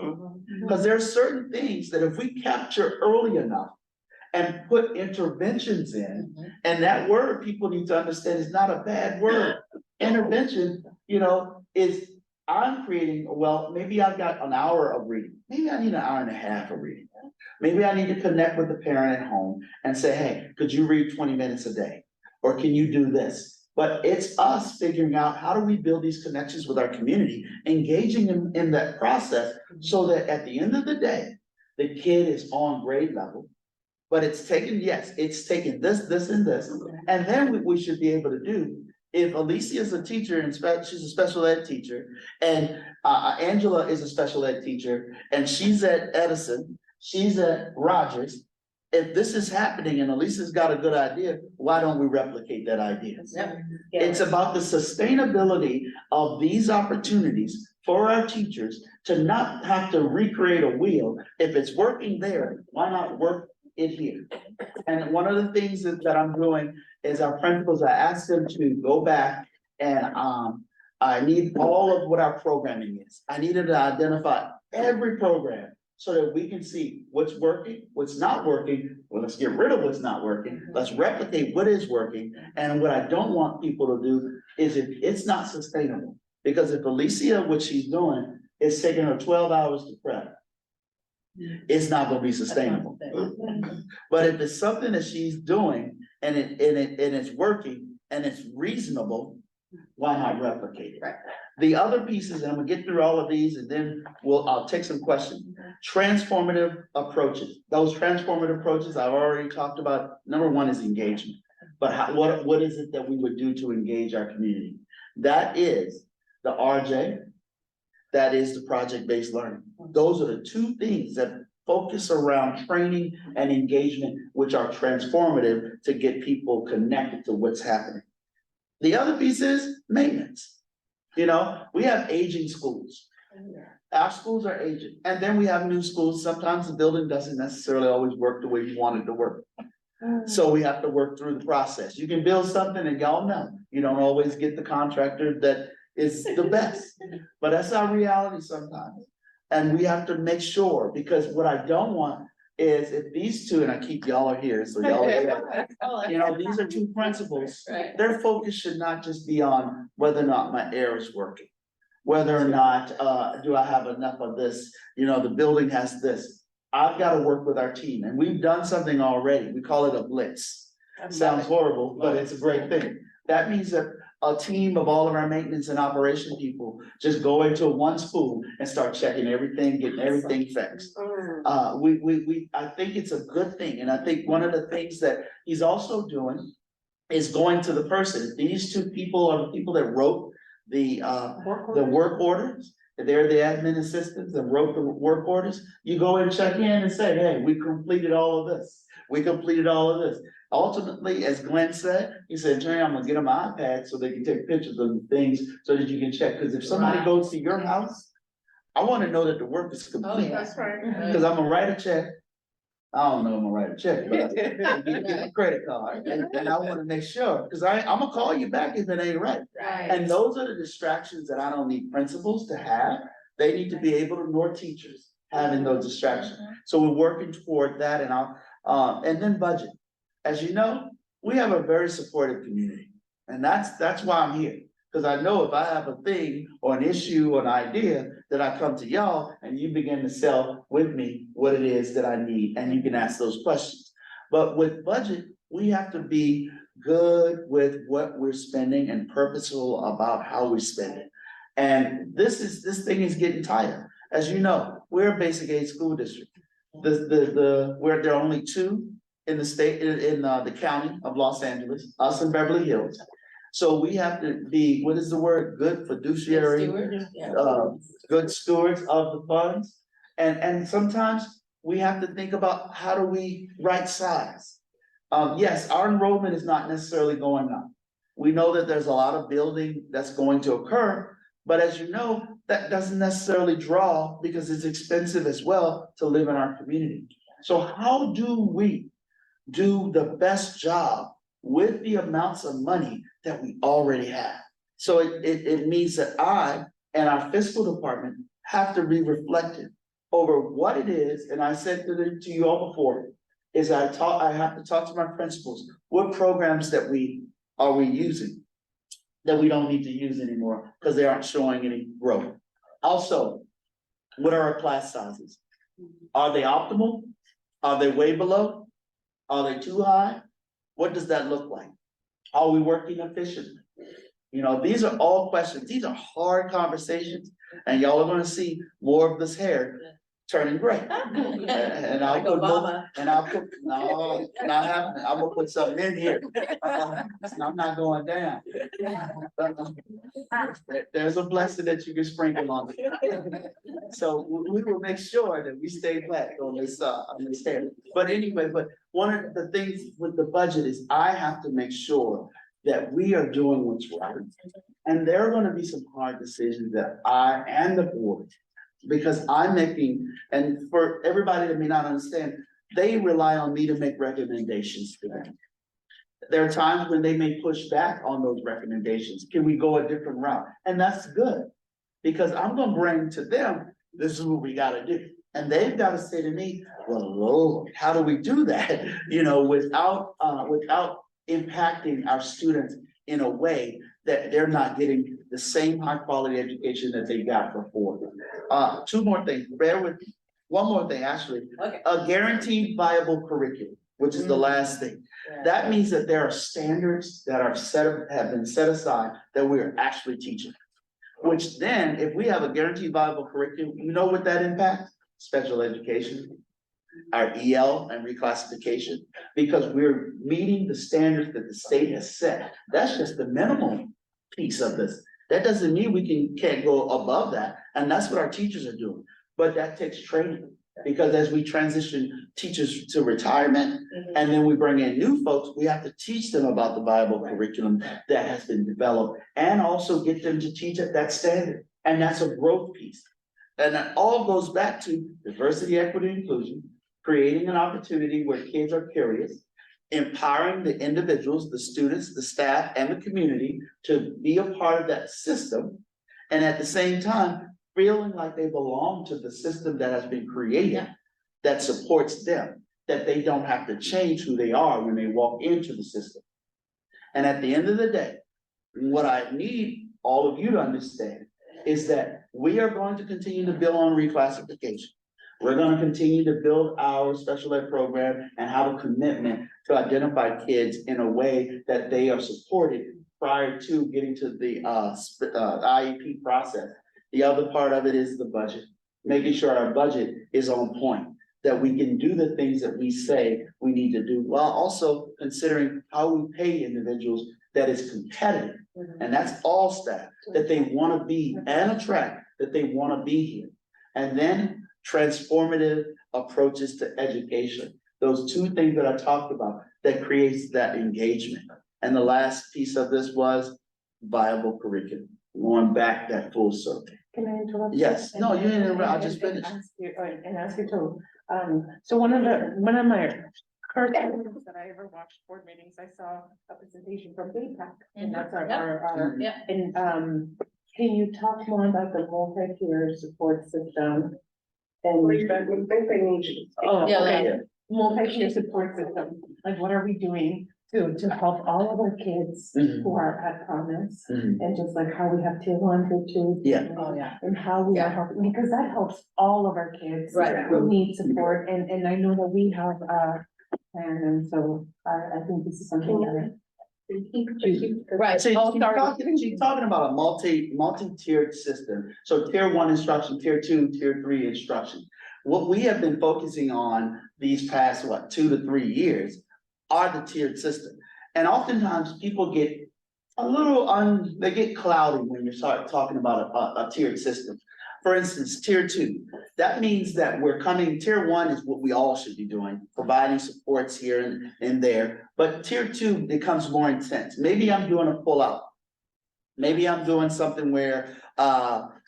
Because there are certain things that if we capture early enough and put interventions in, and that word people need to understand is not a bad word. Intervention, is I'm creating, well, maybe I've got an hour of reading. Maybe I need an hour and a half of reading. Maybe I need to connect with the parent at home and say, hey, could you read 20 minutes a day? Or can you do this? But it's us figuring out how do we build these connections with our community, engaging them in that process so that at the end of the day, the kid is on grade level, but it's taken this, this, and this. And then what we should be able to do, if Alicia is a teacher and she's a special ed teacher, and Angela is a special ed teacher, and she's at Edison, she's at Rogers, if this is happening and Elisa's got a good idea, why don't we replicate that idea? It's about the sustainability of these opportunities for our teachers to not have to recreate a wheel. If it's working there, why not work it here? And one of the things that I'm doing is our principals, I asked them to go back and, I need all of what our programming is. I needed to identify every program so that we can see what's working, what's not working. Well, let's get rid of what's not working. Let's replicate what is working. And what I don't want people to do is if it's not sustainable. Because if Alicia, what she's doing, is taking her 12 hours to prep, it's not gonna be sustainable. But if it's something that she's doing and it's working and it's reasonable, why not replicate it? Right. The other pieces, and I'm gonna get through all of these and then I'll take some questions. Transformative approaches. Those transformative approaches I've already talked about. Number one is engagement. But what is it that we would do to engage our community? That is the RJ, that is the project-based learning. Those are the two things that focus around training and engagement, which are transformative to get people connected to what's happening. The other piece is maintenance. You know, we have aging schools. Our schools are aging, and then we have new schools. Sometimes the building doesn't necessarily always work the way you want it to work. So we have to work through the process. You can build something and y'all know, you don't always get the contractor that is the best, but that's our reality sometimes. And we have to make sure, because what I don't want is if these two, and I keep y'all are here, so y'all are here, you know, these are two principals. Right. Their focus should not just be on whether or not my air is working. Whether or not, do I have enough of this, you know, the building has this. I've got to work with our team, and we've done something already. We call it a blitz. Sounds horrible, but it's a great thing. That means that a team of all of our maintenance and operation people just go into one school and start checking everything, getting everything fixed. I think it's a good thing, and I think one of the things that he's also doing is going to the person. These two people are the people that wrote the work orders. They're the admin assistants that wrote the work orders. You go and check in and say, hey, we completed all of this. We completed all of this. Ultimately, as Glenn said, he said, Terry, I'm gonna get them an iPad so they can take pictures of the things so that you can check. Because if somebody goes to your house, I want to know that the work is complete. That's right. Because I'm gonna write a check. I don't know, I'm gonna write a check, but I'm gonna get a credit card, and I wanna make sure, because I'm gonna call you back if it ain't right. And those are the distractions that I don't need principals to have. They need to be able to, nor teachers, having those distractions. So we're working toward that, and then budget. As you know, we have a very supportive community, and that's why I'm here. Because I know if I have a thing or an issue or an idea, that I come to y'all and you begin to sell with me what it is that I need, and you can ask those questions. But with budget, we have to be good with what we're spending and purposeful about how we spend it. And this thing is getting tighter. As you know, we're a basic age school district. There are only two in the state, in the county of Los Angeles, us and Beverly Hills. So we have to be, what is the word? Good fiduciary, good stewards of the funds. And sometimes we have to think about how do we right size. Yes, our enrollment is not necessarily going up. We know that there's a lot of building that's going to occur, but as you know, that doesn't necessarily draw because it's expensive as well to live in our community. So how do we do the best job with the amounts of money that we already have? So it means that I and our fiscal department have to be reflective over what it is, and I said to you all before, is I have to talk to my principals, what programs that we using that we don't need to use anymore because they aren't showing any growth. Also, what are our class sizes? Are they optimal? Are they way below? Are they too high? What does that look like? Are we working efficiently? You know, these are all questions. These are hard conversations, and y'all are gonna see more of this hair turning gray. And I'll Like put more, Obama. and I'll put, no, not happening, I'm gonna put something in here. I'm not going down. There's a blessing that you can sprinkle on it. So we will make sure that we stay back on this stand. But anyway, but one of the things with the budget is I have to make sure that we are doing what's right. And there are gonna be some hard decisions that I and the board, because I'm making, and for everybody that may not understand, they rely on me to make recommendations to them. There are times when they may push back on those recommendations. Can we go a different route? And that's good, because I'm gonna bring to them, this is what we gotta do. And they've gotta say to me, well, Lord, how do we do that? You know, without impacting our students in a way that they're not getting the same high quality education that they got before. Two more things, bear with me. One more thing, actually, Okay. a guaranteed viable curriculum, which is the last thing. That means that there are standards that are have been set aside that we are actually teaching. Which then, if we have a guaranteed viable curriculum, you know what that impacts? Special education, our EL and reclassification, because we're meeting the standards that the state has set. That's just the minimum piece of this. That doesn't mean we can't go above that, and that's what our teachers are doing. But that takes training, because as we transition teachers to retirement, and then we bring in new folks, we have to teach them about the viable curriculum that has been developed, and also get them to teach at that standard. And that's a growth piece. And that all goes back to diversity, equity, inclusion, creating an opportunity where kids are curious, empowering the individuals, the students, the staff, and the community to be a part of that system. And at the same time, feeling like they belong to the system that has been created, that supports them, that they don't have to change who they are when they walk into the system. And at the end of the day, what I need all of you to understand is that we are going to continue to build on reclassification. We're gonna continue to build our special ed program and have a commitment to identify kids in a way that they are supported prior to getting to the IEP process. The other part of it is the budget, making sure our budget is on point, that we can do the things that we say we need to do, while also considering how we pay individuals that is competitive. And that's all staff, that they wanna be and attract, that they wanna be here. And then transformative approaches to education. Those two things that I talked about that creates that engagement. And the last piece of this was viable curriculum, going back that full circle. Can I interrupt? Yes, no, you didn't interrupt, I And- just and finished. ask you- And ask you too, so one of my first times that I ever watched board meetings, I saw a presentation from BAPAC, and that's our, Yep. and, can you talk more about the multi-tier support system? And. Oh, Yeah, okay, multi-tier support system, like what are we doing to help all of our kids Mhm. who are at promise? Mhm. And just like how we have tier 1, tier 2. Yeah. Oh, yeah. And how we are Yeah. helping, because that helps all of our kids. Right. Who need support, and I know that we have a plan, and so I think this is something that. Right. So Oh, sorry. she's talking about a multi-tiered system. So tier 1 instruction, tier 2, tier 3 instruction. What we have been focusing on these past, 2 to 3 years are the tiered system. And oftentimes people get a little they get cloudy when you start talking about a tiered system. For instance, tier 2, that means that we're coming, tier 1 is what we all should be doing, providing supports here and there. But tier 2 becomes more intense. Maybe I'm doing a pull out. Maybe I'm doing something where,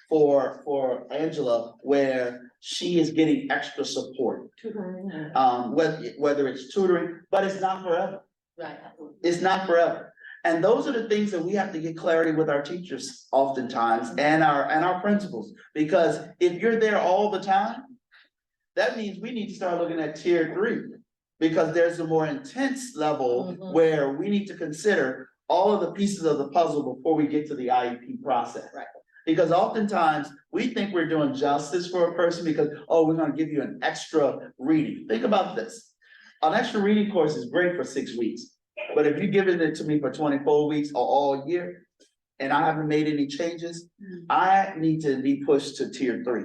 for Angela, where she is getting extra support. Whether it's tutoring, but it's not forever. Right. It's not forever. And those are the things that we have to get clarity with our teachers oftentimes and our principals. Because if you're there all the time, that means we need to start looking at tier 3. Because there's a more intense level where we need to consider all of the pieces of the puzzle before we get to the IEP process. Right. Because oftentimes we think we're doing justice for a person because, oh, we're gonna give you an extra reading. Think about this. An extra reading course is great for 6 weeks. But if you're giving it to me for 24 weeks or all year, and I haven't made any changes, I need to be pushed to tier 3.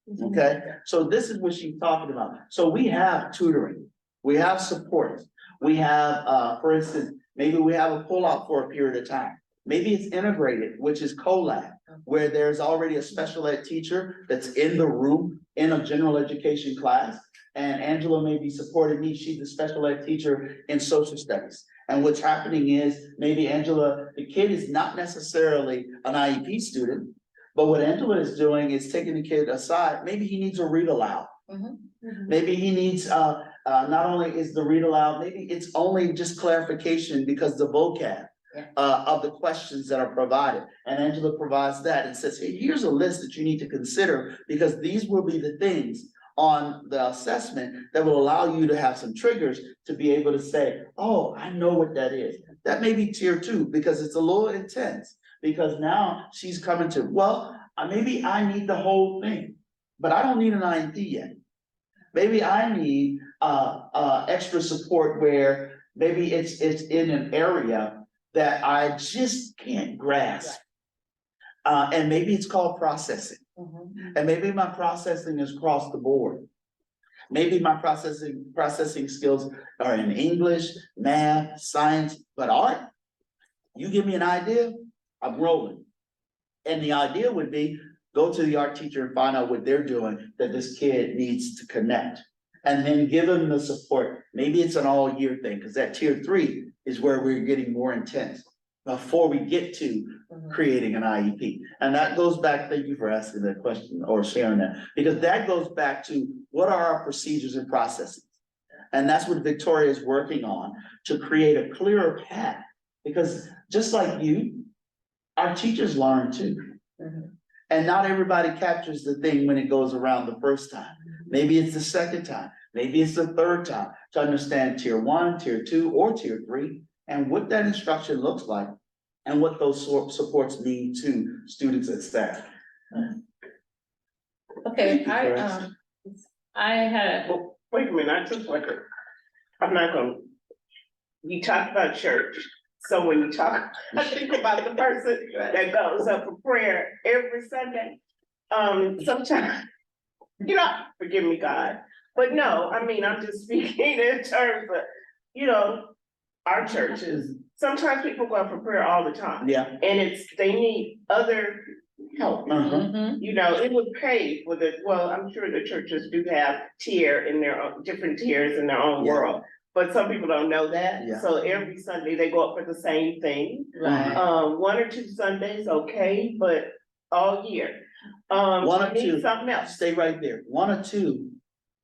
Okay, so this is what she's talking about. So we have tutoring, we have support. We have, for instance, maybe we have a pullout for a period of time. Maybe it's integrated, which is collab, where there's already a special ed teacher that's in the room in a general education class. And Angela may be supporting me. She's a special ed teacher in social studies. And what's happening is maybe Angela, the kid is not necessarily an IEP student, but what Angela is doing is taking the kid aside. Maybe he needs a read aloud. Maybe he needs, not only is the read aloud, maybe it's only just clarification because the vocab of the questions that are provided. And Angela provides that and says, hey, here's a list that you need to consider because these will be the things on the assessment that will allow you to have some triggers to be able to say, oh, I know what that is. That may be tier 2 because it's a little intense because now she's coming to, well, maybe I need the whole thing, but I don't need an IEP yet. Maybe I need extra support where maybe it's in an area that I just can't grasp. And maybe it's called processing. And maybe my processing is across the board. Maybe my processing skills are in English, math, science, but art, you give me an idea, I'm rolling. And the idea would be, go to the art teacher and find out what they're doing that this kid needs to connect. And then give them the support. Maybe it's an all year thing, because that tier 3 is where we're getting more intense before we get to creating an IEP. And that goes back, thank you for asking that question or sharing that, because that goes back to what are our procedures and processes? And that's what Victoria is working on to create a clearer path. Because just like you, our teachers learn too. And not everybody captures the thing when it goes around the first time. Maybe it's the second time, maybe it's the third time to understand tier 1, tier 2, or tier 3, and what that instruction looks like and what those supports mean to students and staff. Okay, Thank you, I had, Well, wait a minute, I just like, I'm not gonna, you talked about church. So when you talk, I think about the person that goes up for prayer every Sunday. Sometimes, forgive me, God, but no, I mean, I'm just speaking in terms of, our churches. Sometimes people go up for prayer all the time. Yeah. And they need other help. It would pay for I'm sure the churches do have different tiers in their own Yeah. world. But some people don't know that, Yeah. so every Sunday they go up for the same thing. Right. 1 or 2 Sundays, okay, but all year. 1 or you need 2. something else. Stay right there. 1 or 2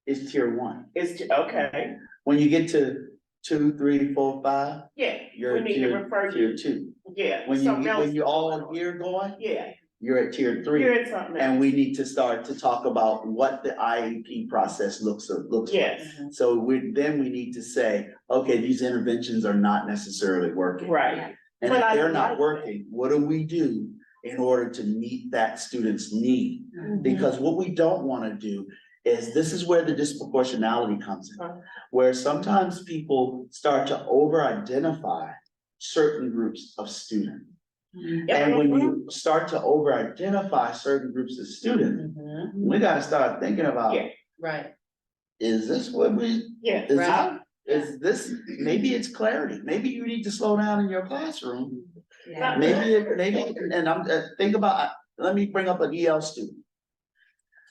is tier 1. Okay, When you get to 2, 3, 4, 5, yeah, you're we at need to refer tier you, 2. yeah, When something else. you all year going, Yeah, you're at tier 3. you're at something else. And we need to start to talk about what the IEP process looks like. Yes, So we need to say, okay, these interventions are not necessarily working. right, And But if I they're not like working, what do we do in order to meet that student's need? Because what we don't wanna do is, this is where the disproportionality comes in. Where sometimes people start to over-identify certain groups of students. And when you start to over-identify certain groups of students, we gotta start thinking about, Yeah. Right. is this what we, yeah, is Right. this, maybe it's clarity, maybe you need to slow down in your classroom. Yeah. And I'm, think about, let me bring up an EL student.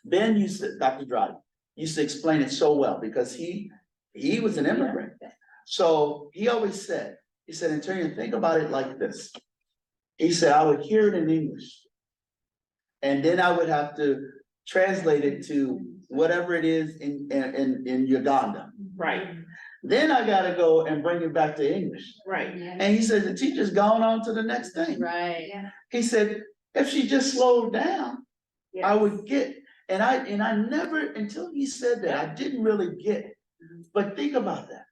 Ben used to, Dr. Dry, used to explain it so well, because he was an immigrant. So he always said, Antonio, think about it like this. He said, I would hear it in English. And then I would have to translate it to whatever it is in Uganda. right, Then I gotta go and bring it back to English. right, And he said, the teacher's gone on to the next thing. Right. He said, if she just slowed down, I would get, and I never, until he said that, I didn't really get it. But think about that.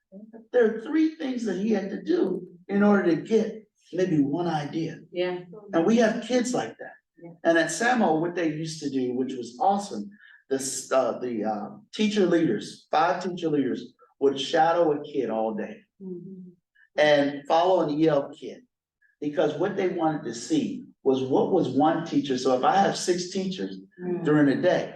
There are 3 things that he had to do in order to get maybe one idea. Yeah. And we have kids like that. Yeah. And at Samo, what they used to do, which was awesome, the teacher leaders, 5 teacher leaders would shadow a kid all day and follow an EL kid. Because what they wanted to see was what was one teacher. So if I have 6 teachers during the day,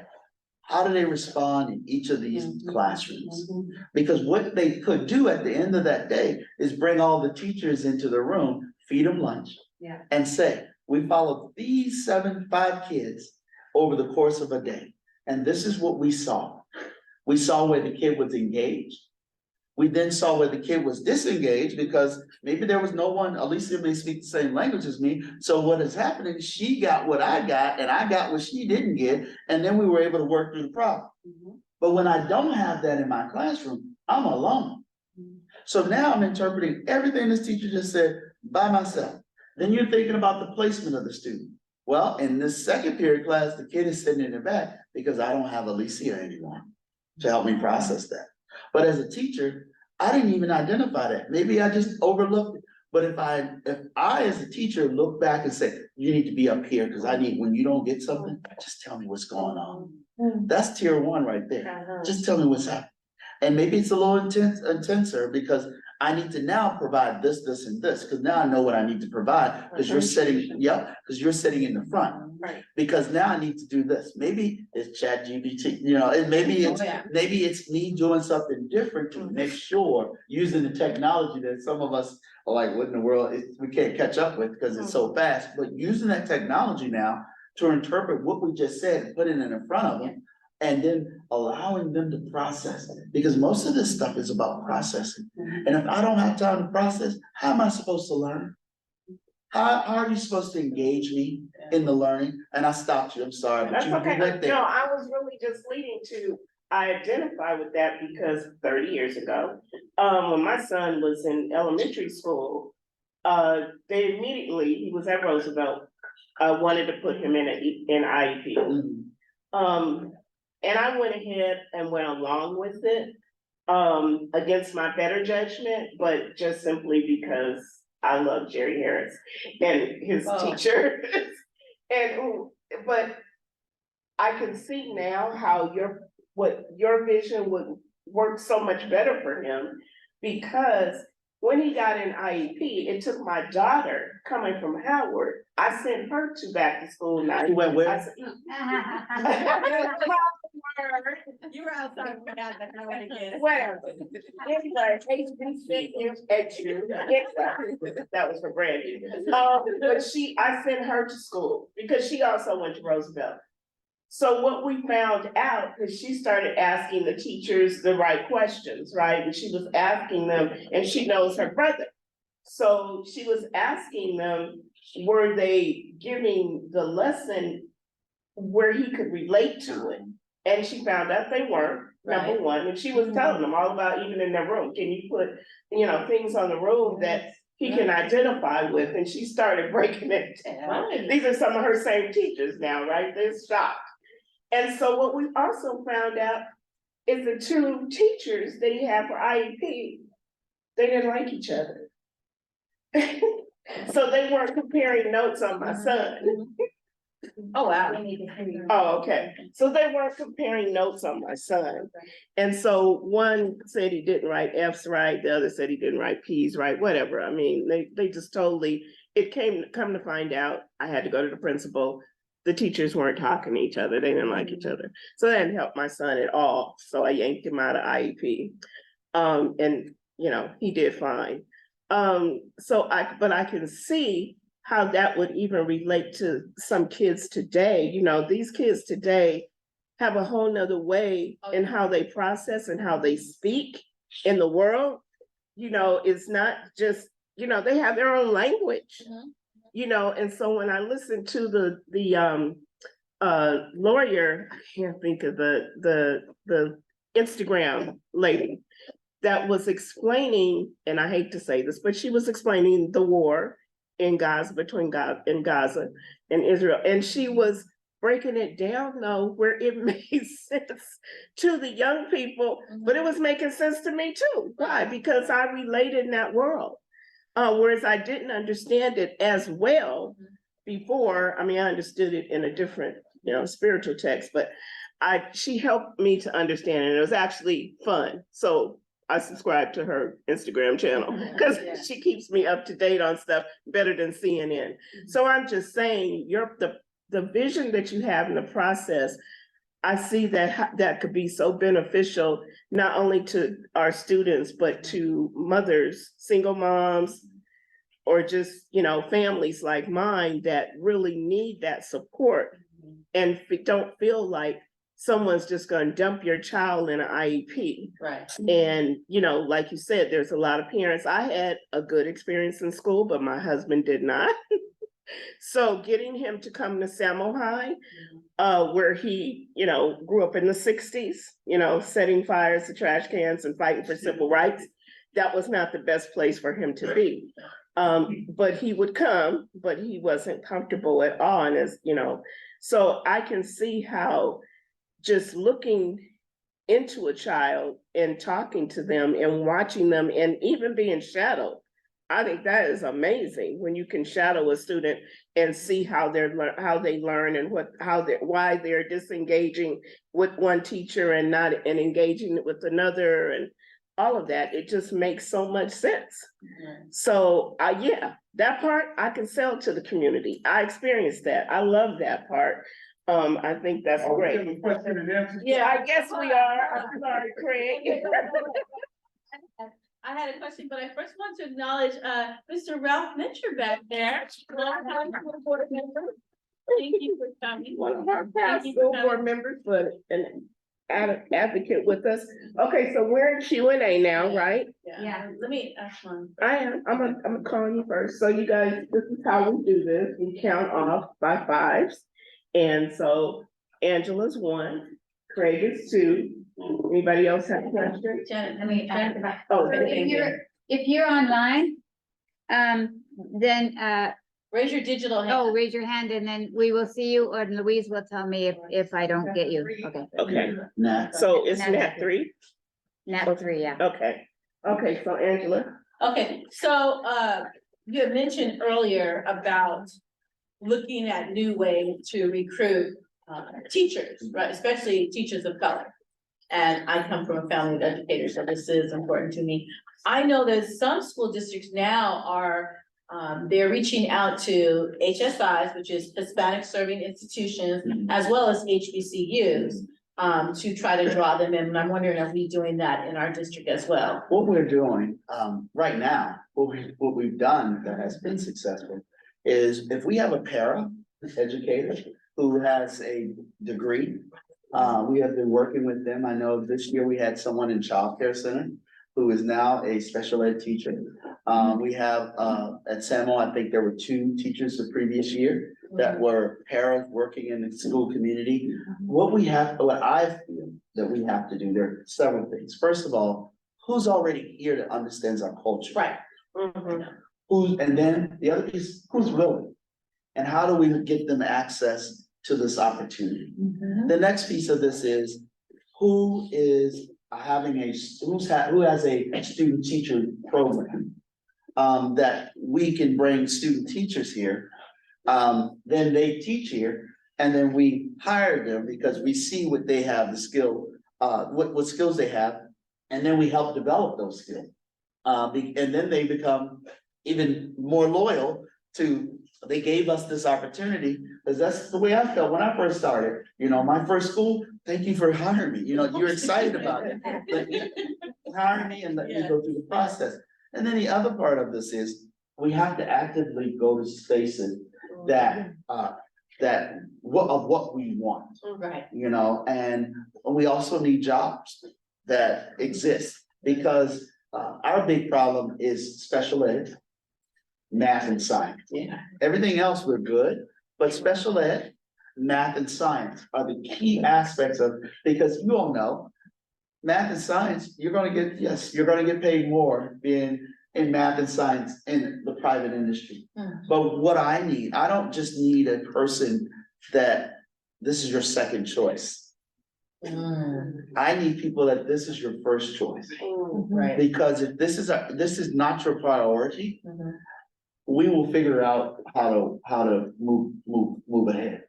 how do they respond in each of these classrooms? Because what they could do at the end of that day is bring all the teachers into the room, feed them lunch. Yeah. And say, we followed these 5 kids over the course of a day. And this is what we saw. We saw where the kid was engaged. We then saw where the kid was disengaged because maybe there was no one, Alicia may speak the same language as me. So what is happening, she got what I got and I got what she didn't get. And then we were able to work through the problem. But when I don't have that in my classroom, I'm alone. So now I'm interpreting everything this teacher just said by myself. Then you're thinking about the placement of the student. Well, in this second period class, the kid is sitting in the back because I don't have Alicia anymore to help me process that. But as a teacher, I didn't even identify that. Maybe I just overlooked it. But if I as a teacher look back and say, you need to be up here because I need, when you don't get something, just tell me what's going on. That's tier 1 right there. Just tell me what's happening. And maybe it's a little intenser because I need to now provide this, this, and this, because now I know what I need to provide, because you're sitting, because you're sitting in the front. Right. Because now I need to do this. Maybe it's ChatGPT, and maybe it's me doing something different to make sure, using the technology that some of us are like, what in the world, we can't catch up with because it's so fast, but using that technology now to interpret what we just said and put it in front of them. And then allowing them to process it, because most of this stuff is about processing. And if I don't have time to process, how am I supposed to learn? How are you supposed to engage me in the learning? And I stopped you, I'm sorry, but That's you okay. went there. No, I was really just leading to, I identify with that because 30 years ago, when my son was in elementary school, they immediately, he was at Roosevelt, wanted to put him in an IEP. And I went ahead and went along with it, against my better judgment, but just simply because I love Jerry Harris and his teacher. But I can see now how your vision would work so much better for him, because when he got an IEP, it took my daughter coming from Howard. I sent her to back to school now. You went where? You were outside when we had that going again. Whatever. Anyway, HBC is at you. That was for Brandy. But I sent her to school because she also went to Roosevelt. So what we found out, because she started asking the teachers the right questions, right? And she was asking them, and she knows her brother. So she was asking them, were they giving the lesson where he could relate to it? And she found out they weren't, number one, and she was telling them all about, even in their room, can you put, things on the room that he can identify with? And she started breaking it down. These are some of her same teachers now, right? They're shocked. And so what we also found out is the 2 teachers that he had for IEP, they didn't like each other. So they weren't comparing notes on my son. Oh, wow. Oh, okay. So they weren't comparing notes on my son. And so one said he didn't write F's right, the other said he didn't write P's right, whatever. I mean, they just totally, come to find out, I had to go to the principal. The teachers weren't talking to each other. They didn't like each other. So that didn't help my son at all. So I yanked him out of IEP. And he did fine. But I can see how that would even relate to some kids today. These kids today have a whole nother way in how they process and how they speak in the world. It's not just, they have their own language, and so when I listen to the lawyer, I can't think of the Instagram lady that was explaining, and I hate to say this, but she was explaining the war in Gaza, between Gaza and Israel. And she was breaking it down though, where it made sense to the young people, but it was making sense to me too. Why? Because I related in that world. Whereas I didn't understand it as well before. I mean, I understood it in a different, spiritual text, but she helped me to understand it. It was actually fun. So I subscribe to her Instagram channel because she keeps me up to date on stuff better than CNN. So I'm just saying, the vision that you have in the process, I see that that could be so beneficial, not only to our students, but to mothers, single moms, or just, you know, families like mine that really need that support and don't feel like someone's just gonna dump your child in an IEP. Right. And, you know, like you said, there's a lot of parents. I had a good experience in school, but my husband did not. So getting him to come to Samo High, where he, you know, grew up in the 60s, you know, setting fires to trash cans and fighting for civil rights, that was not the best place for him to be. But he would come, but he wasn't comfortable at all. And as you know, so I can see how just looking into a child and talking to them and watching them and even being shadowed, I think that is amazing when you can shadow a student and see how how they learn and why they're disengaging with one teacher and not and engaging with another and all of that. It just makes so much sense. So yeah, that part I can sell to the community. I experienced that. I love that part. I think that's great. Yeah, I guess we are. I'm sorry, Craig. I had a question, but I first want to acknowledge Mr. Ralph Mitchell back there. Thank you for coming. One of our past school board members, but an advocate with us. Okay, so we're in Q&A now, right? Yeah. Let me ask one. I'm gonna call you first. So you guys, this is how we do this. We count off by fives. And so Angela's 1, Craig is 2. Anybody else have a question? Janet, Let me ask about. Oh, So if you're online, then, raise your digital hand. oh, raise your hand and then we will see you, or Louise will tell me if I don't get you. Okay. okay. Nah. So it's Nat 3? Nat 3, yeah. Okay. Okay, so Angela. Okay, so you had mentioned earlier about looking at new ways to recruit teachers, right, especially teachers of color. And I come from a family of educators, so this is important to me. I know that some school districts now are they're reaching out to HSIs, which is Hispanic Serving Institutions, as well as HBCUs, to try to draw them in. And I'm wondering, are we doing that in our district as well? What we're doing, right now, what we've done that has been successful is if we have a para educator who has a degree, we have been working with them. I know this year we had someone in childcare center who is now a special ed teacher. We have, at Samo, I think there were 2 teachers the previous year that were paras working in the school community. What I feel that we have to do, there are several things. First of all, who's already here that understands our culture? Right. And then the other piece, who's willing? And how do we get them access to this opportunity? The next piece of this is who is who has a student teacher program that we can bring student teachers here. Then they teach here and then we hire them because we see what they have, the skill, what skills they have. And then we help develop those skills. And then they become even more loyal to, they gave us this opportunity, because that's the way I felt when I first started. You know, my first school, thank you for hiring me. You know, you're excited about it. Let me hire me and let me go through the process. And then the other part of this is we have to actively go to spaces that what we want. Right. You know, and we also need jobs that exist because our big problem is special ed, math and science. Yeah. Everything else we're good, but special ed, math and science are the key aspects of, because you all know, math and science, you're gonna get paid more being in math and science in the private industry. But what I need, I don't just need a person that this is your second choice. I need people that this is your first choice. Right. Because if this is not your priority, we will figure out how to move ahead.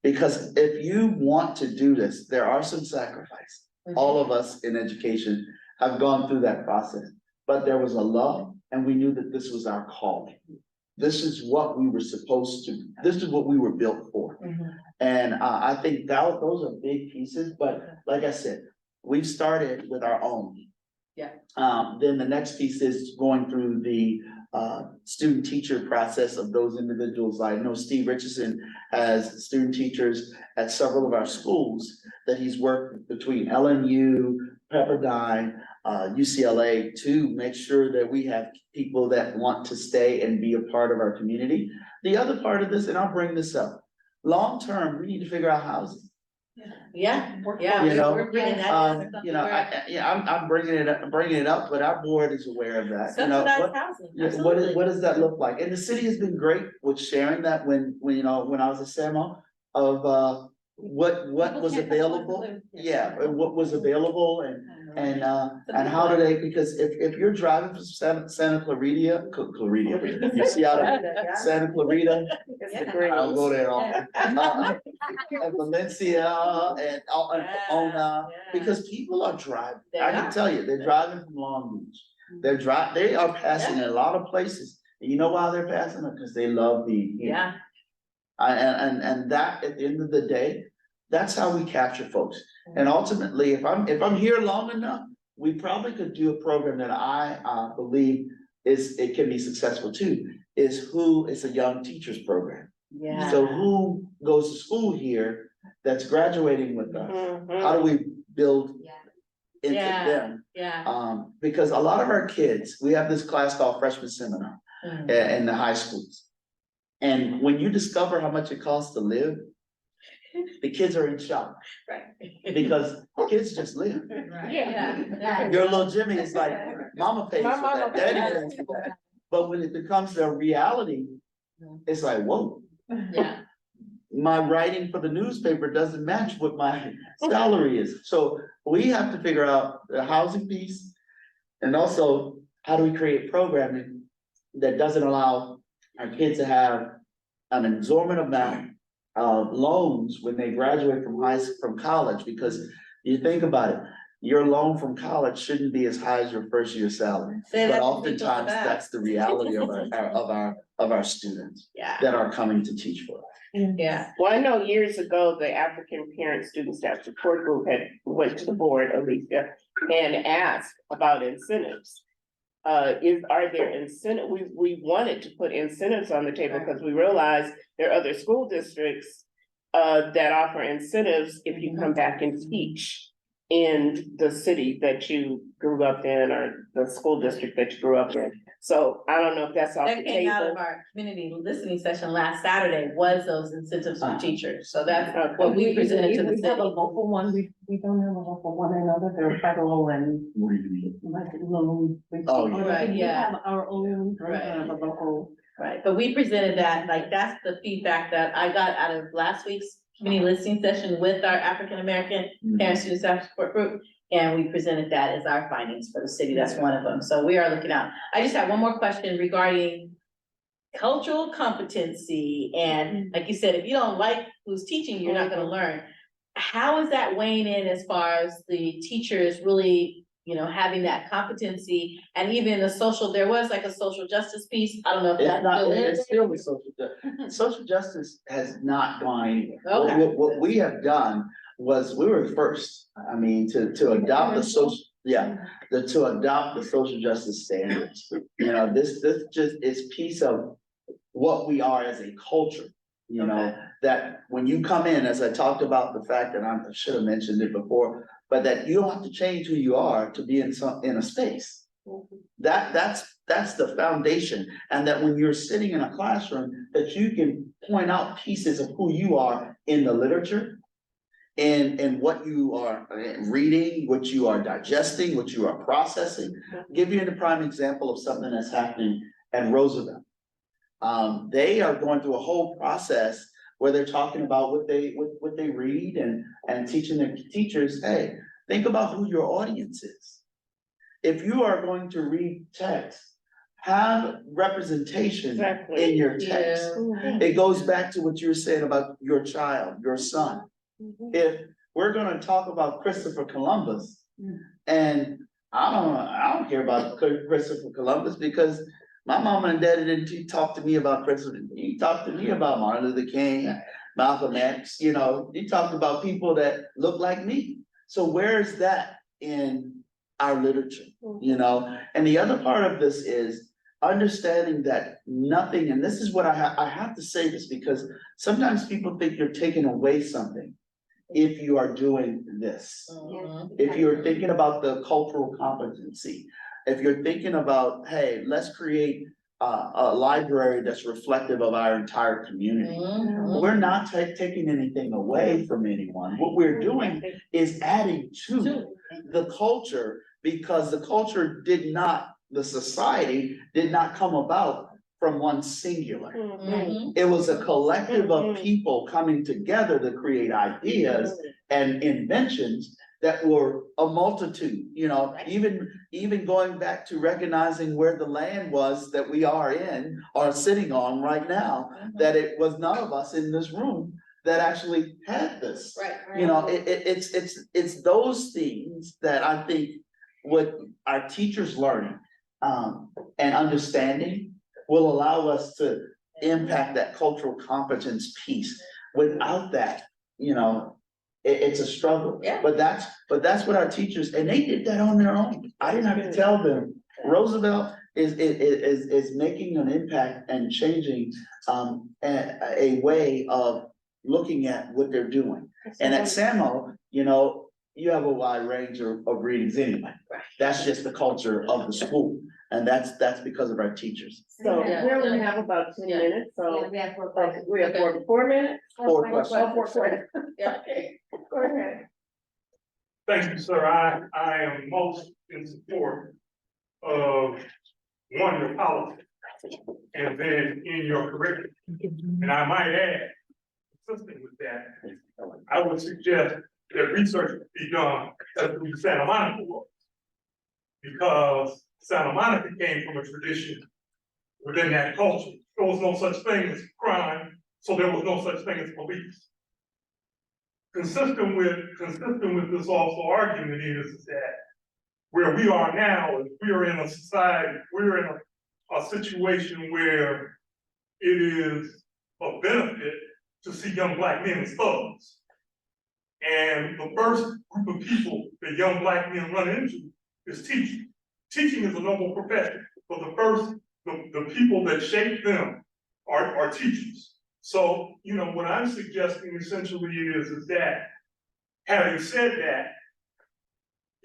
Because if you want to do this, there are some sacrifices. All of us in education have gone through that process, but there was a love and we knew that this was our calling. this is what we were supposed to, this is what we were built for. And I think that those are big pieces, but like I said, we've started with our own. Yeah. Then the next piece is going through the student teacher process of those individuals. I know Steve Richardson has student teachers at several of our schools that he's worked between LMU, Pepperdine, UCLA to make sure that we have people that want to stay and be a part of our community. The other part of this, and I'll bring this up, long-term, we need to figure out housing. Yeah, You know, we're bringing that. You know, I'm bringing it up, but our board is aware of that. You know, Subsidized housing, yeah, absolutely. what does that look like? And the city has been great with sharing that when you know, when I was at SAMO of what was available. Yeah, what was available and how do they, because if you're driving from Santa Clarita, you see out of Santa Clarita, I'll go there often. And Valencia and Ona, because people are driving. I can tell you, they're driving from Long Beach. They are passing in a lot of places. And you know why they're passing? Because they love being here. Yeah, And that, at the end of the day, that's how we capture folks. And ultimately, if I'm here long enough, we probably could do a program that I believe it can be successful too, is a young teachers program. yeah. So who goes to school here that's graduating with us? How do we build into them? Yeah. Because a lot of our kids, we have this class called freshman seminar in the high schools. And when you discover how much it costs to live, the kids are in shock. Right. Because kids just live. Yeah. Your little Jimmy is like, mama pays for that, daddy pays for that. But when it becomes the reality, it's like, whoa. Yeah. My writing for the newspaper doesn't match what my salary is. So we have to figure out the housing piece. And also, how do we create programming that doesn't allow our kids to have an exorbitant amount of loans when they graduate from college? Because you think about it, your loan from college shouldn't be as high as your first year salary. But oftentimes that's the reality of our students that are coming to teach for us. Yeah. Well, I know years ago, the African Parent Student Staff Support Group went to the board, Alicia, and asked about incentives. Are there incentive? We wanted to put incentives on the table because we realized there are other school districts that offer incentives if you come back and teach in the city that you grew up in or the school district that you grew up in. So I don't know if that's off the That came out of table. our community listening session last Saturday, was those incentives for teachers. So that's what we presented to the We have a city. local one, we don't have a local one, another, they're federal and What do you mean? like loan. Oh, yeah. Right, We yeah. have our own version of a local. Right, but we presented that, like, that's the feedback that I got out of last week's community listening session with our African American Parent Student Staff Support Group. And we presented that as our findings for the city. That's one of them. So we are looking out. I just have one more question regarding cultural competency. And like you said, if you don't like who's teaching, you're not gonna learn. How is that weighing in as far as the teachers really, having that competency and even there was like a social justice piece. I don't know if It's that not, still it's is. still the social justice. Social justice has not gone anywhere. Okay. What we have done was, we were first, I mean, to adopt the social, to adopt the social justice standards. This just is piece of what we are as a culture. That when you come in, as I talked about the fact that I should have mentioned it before, but that you don't have to change who you are to be in a space. That's the foundation. And that when you're sitting in a classroom, that you can point out pieces of who you are in the literature, and what you are reading, what you are digesting, what you are processing. Give you a prime example of something that's happening at Roosevelt. They are going through a whole process where they're talking about what they read and teaching their teachers, hey, think about who your audience is. If you are going to read text, have representation in your text. It goes back to what you were saying about your child, your son. If we're gonna talk about Christopher Columbus, and I don't care about Christopher Columbus because My mama and daddy didn't talk to me about President, you talked to me about Martin Luther King, Malcolm X, you know, you talked about people that look like me. So where's that in our literature, you know? And the other part of this is understanding that nothing, and this is what I have to say this because sometimes people think you're taking away something if you are doing this. If you're thinking about the cultural competency, if you're thinking about, hey, let's create a library that's reflective of our entire community. We're not taking anything away from anyone. What we're doing is adding to the culture because the culture did not, the society did not come about from one singular. It was a collective of people coming together to create ideas and inventions that were a multitude, you know, even going back to recognizing where the land was that we are in or sitting on right now, that it was none of us in this room that actually had this. Right. You know, it's those things that I think what our teachers learning and understanding will allow us to impact that cultural competence piece. Without that, you know, it's a struggle. Yeah. But that's what our teachers, and they did that on their own. I didn't have to tell them. Roosevelt is making an impact and changing a way of looking at what they're doing. And at Samo, you know, you have a wide range of readings anyway. That's just the culture of the school. And that's because of our teachers. So we Yeah. only have about 10 minutes, so We have four we have questions. 4 minutes. Four questions. Oh, 4 questions. Yeah. Okay, go ahead. Thank you, sir. I am most in support of one, your policy, and then in your curriculum. And I might add, consistent with that, I would suggest that research be done as the Santa Monica was. Because Santa Monica came from a tradition within that culture. There was no such thing as crime, so there was no such thing as police. Consistent with this also argument is that where we are now is we are in a society, we're in a situation where it is a benefit to see young black men as thugs. And the first group of people that young black men run into is teaching. Teaching is a noble profession, but the people that shape them are teachers. So, you know, what I'm suggesting essentially is that, having said that,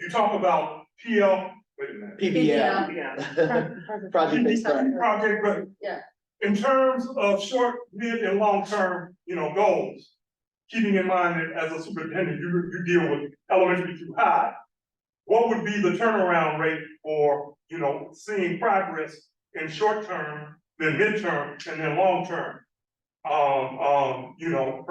you talk about PL, wait a minute. PBL. Project based learning. Project, but Yeah. in terms of short, mid, and long-term, you know, goals, keeping in mind that as a superintendent, you deal with elementary through high, what would be the turnaround rate for, you know, seeing progress in short term, then midterm, and then long term? You know,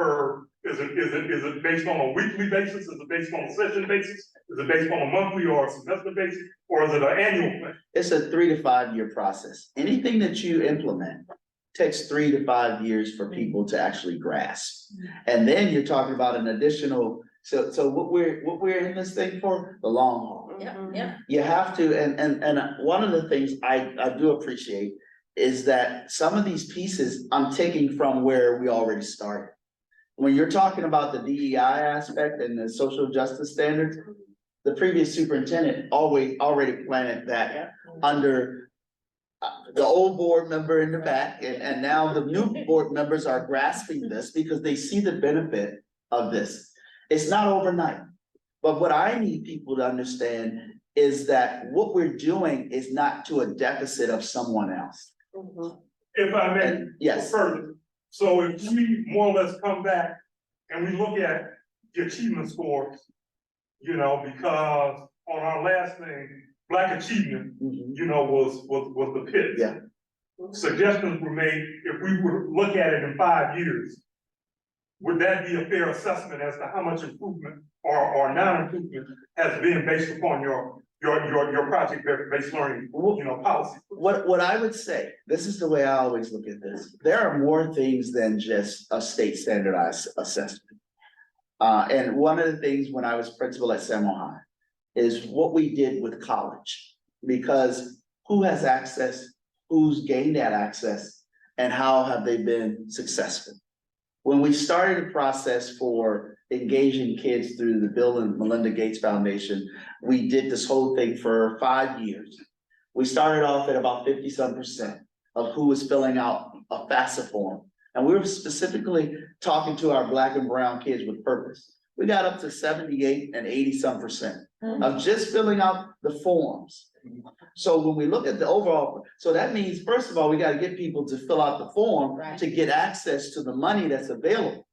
is it based on a weekly basis? Is it based on a session basis? Is it based on a monthly or a semester basis? Or is it an annual thing? It's a 3 to 5 year process. Anything that you implement takes 3 to 5 years for people to actually grasp. And then you're talking about an additional, so what we're in this thing for, the long haul. Yeah. You have to, and one of the things I do appreciate is that some of these pieces I'm taking from where we already started. When you're talking about the DEI aspect and the social justice standards, the previous superintendent already planted that under the old board member in the back, and now the new board members are grasping this because they see the benefit of this. It's not overnight, but what I need people to understand is that what we're doing is not to a deficit of someone else. If I may, And yes, further, so if we more or less come back and we look at the achievement scores, you know, because on our last thing, Black achievement, you know, was the pit. Yeah. Suggestions were made, if we were to look at it in 5 years, would that be a fair assessment as to how much improvement or non-improvement has been based upon your project-based learning, you know, policy? what I would say, this is the way I always look at this. There are more things than just a state standardized assessment. And one of the things when I was principal at Samo High is what we did with college, because who has access who's gained that access and how have they been successful. When we started the process for engaging kids through the Bill and Melinda Gates Foundation, we did this whole thing for 5 years. We started off at about 50-some% of who was filling out a FAFSA form. And we were specifically talking to our Black and brown kids with purpose. We got up to 78 and 80-some% of just filling out the forms. So when we look at the overall, so that means, first of all, we got to get people to fill out the form to get access to the money that's available.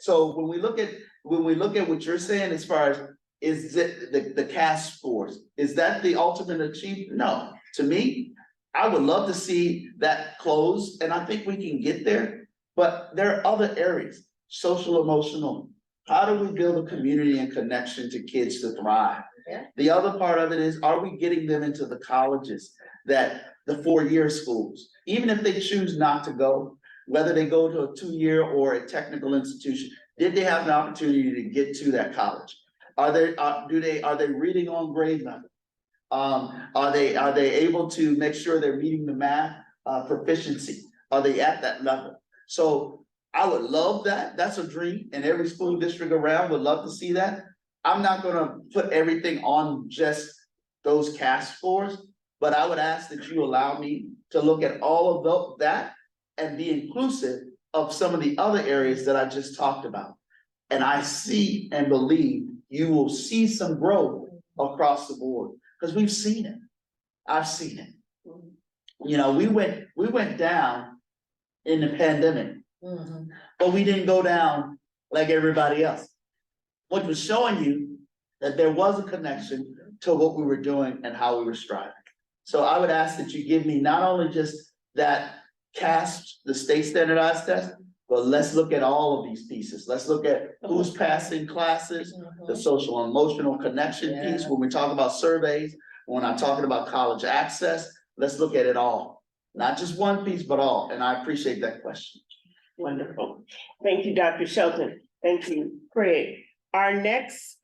So when we look at what you're saying as far as is it the CAS scores, is that the ultimate achievement? No. To me, I would love to see that close, and I think we can get there. But there are other areas, social, emotional. How do we build a community and connection to kids to thrive? Yeah. The other part of it is, are we getting them into the colleges, that the 4-year schools, even if they choose not to go, whether they go to a 2-year or a technical institution, did they have an opportunity to get to that college? Are they reading on grade level? Are they able to make sure they're meeting the math proficiency? Are they at that level? So I would love that. That's a dream, and every school district around would love to see that. I'm not gonna put everything on just those CAS scores, but I would ask that you allow me to look at all of that and be inclusive of some of the other areas that I just talked about. And I see and believe you will see some growth across the board, because we've seen it. I've seen it. You know, we went down in the pandemic, but we didn't go down like everybody else, which was showing you that there was a connection to what we were doing and how we were striving. So I would ask that you give me not only just that CAS, the state standardized test, but let's look at all of these pieces. Let's look at who's passing classes, the social and emotional connection piece, when we talk about surveys, when I'm talking about college access, let's look at it all. Not just one piece, but all. And I appreciate that question. Wonderful. Thank you, Dr. Shelton. Thank you, Craig. Our next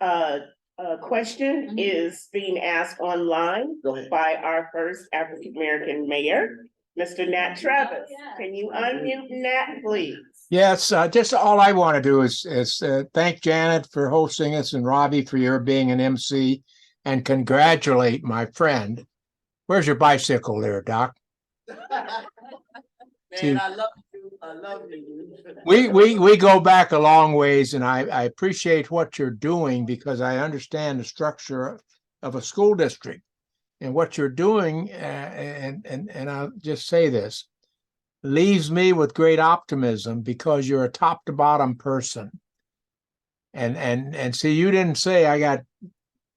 question is being asked online Go ahead. by our first African-American mayor, Mr. Nat Travis. Can you unmute Nat, please? Yes, just all I want to do is thank Janet for hosting us and Robbie for your being an MC, and congratulate my friend. Where's your bicycle there, Doc? Man, I love you. I love you. We go back a long ways, and I appreciate what you're doing, because I understand the structure of a school district and what you're doing. And I'll just say this, leaves me with great optimism, because you're a top to bottom person. And see, you didn't say I got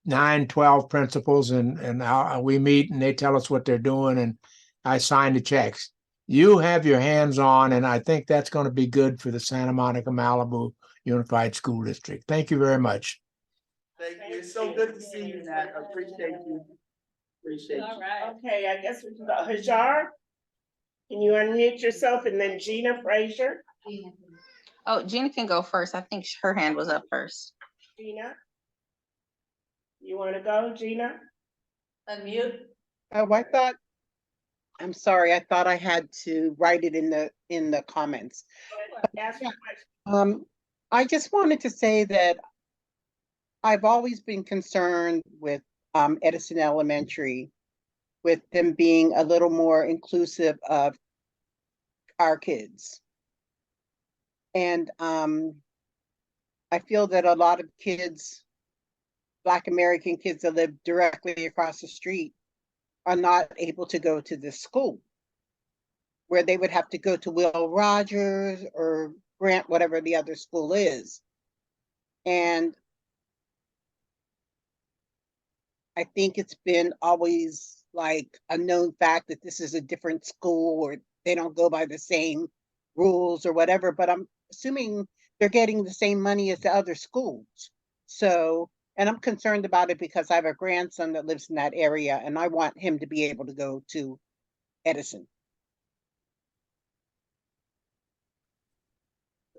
9, 12 principals and we meet and they tell us what they're doing and I sign the checks. You have your hands on, and I think that's going to be good for the Santa Monica Malibu Unified School District. Thank you very much. Thank you. It's so good to see you, Nat. I appreciate you. Appreciate you. All right. Okay, I guess we can go. Hajar, can you unmute yourself, and then Gina Frazier? Oh, Gina can go first. I think her hand was up first. Gina? You wanna go, Gina? Unmute. Oh, I'm sorry, I thought I had to write it in the comments. Ask your question. I just wanted to say that I've always been concerned with Edison Elementary, with them being a little more inclusive of our kids. And I feel that a lot of kids, Black American kids that live directly across the street, are not able to go to this school, where they would have to go to Will Rogers or Grant, whatever the other school is. And I think it's been always like a known fact that this is a different school, or they don't go by the same rules or whatever, but I'm assuming they're getting the same money as the other schools. So, and I'm concerned about it because I have a grandson that lives in that area and I want him to be able to go to Edison.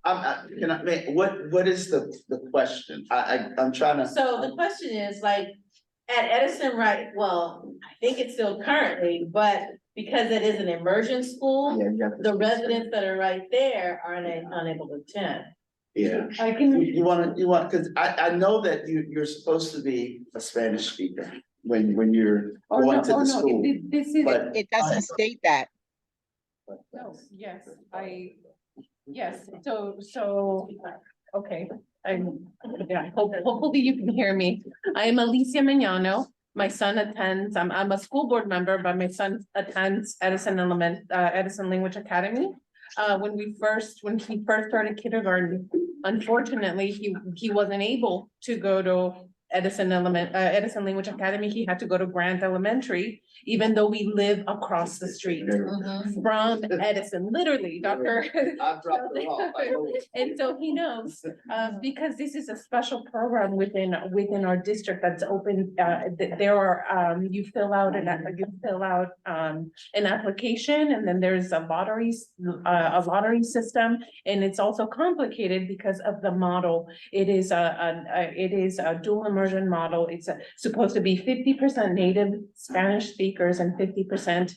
What is the question? I'm trying to. So the question is, like, at Edison, right, well, I think it's still currently, but because it is an immersion school, Yeah, you have to the speak residents that are right there are unable to attend. Yeah. I can. You want, cause I know that you're supposed to be a Spanish speaker when you're going to the school. This is. But It doesn't state that. No, yes, yes, so, okay, hopefully you can hear me. I am Alicia Mignano. My son attends, I'm a school board member, but my son attends Edison Language Academy. When he first started kindergarten, unfortunately, he wasn't able to go to Edison Language Academy. He had to go to Grant Elementary, even though we live across the street from Edison, literally, Dr. I've dropped it off. I know it. And so he knows, because this is a special program within our district that's open, there are, you fill out an application, and then there's a lottery system, and it's also complicated because of the model. It is a dual immersion model. It's supposed to be 50% native Spanish speakers and 50%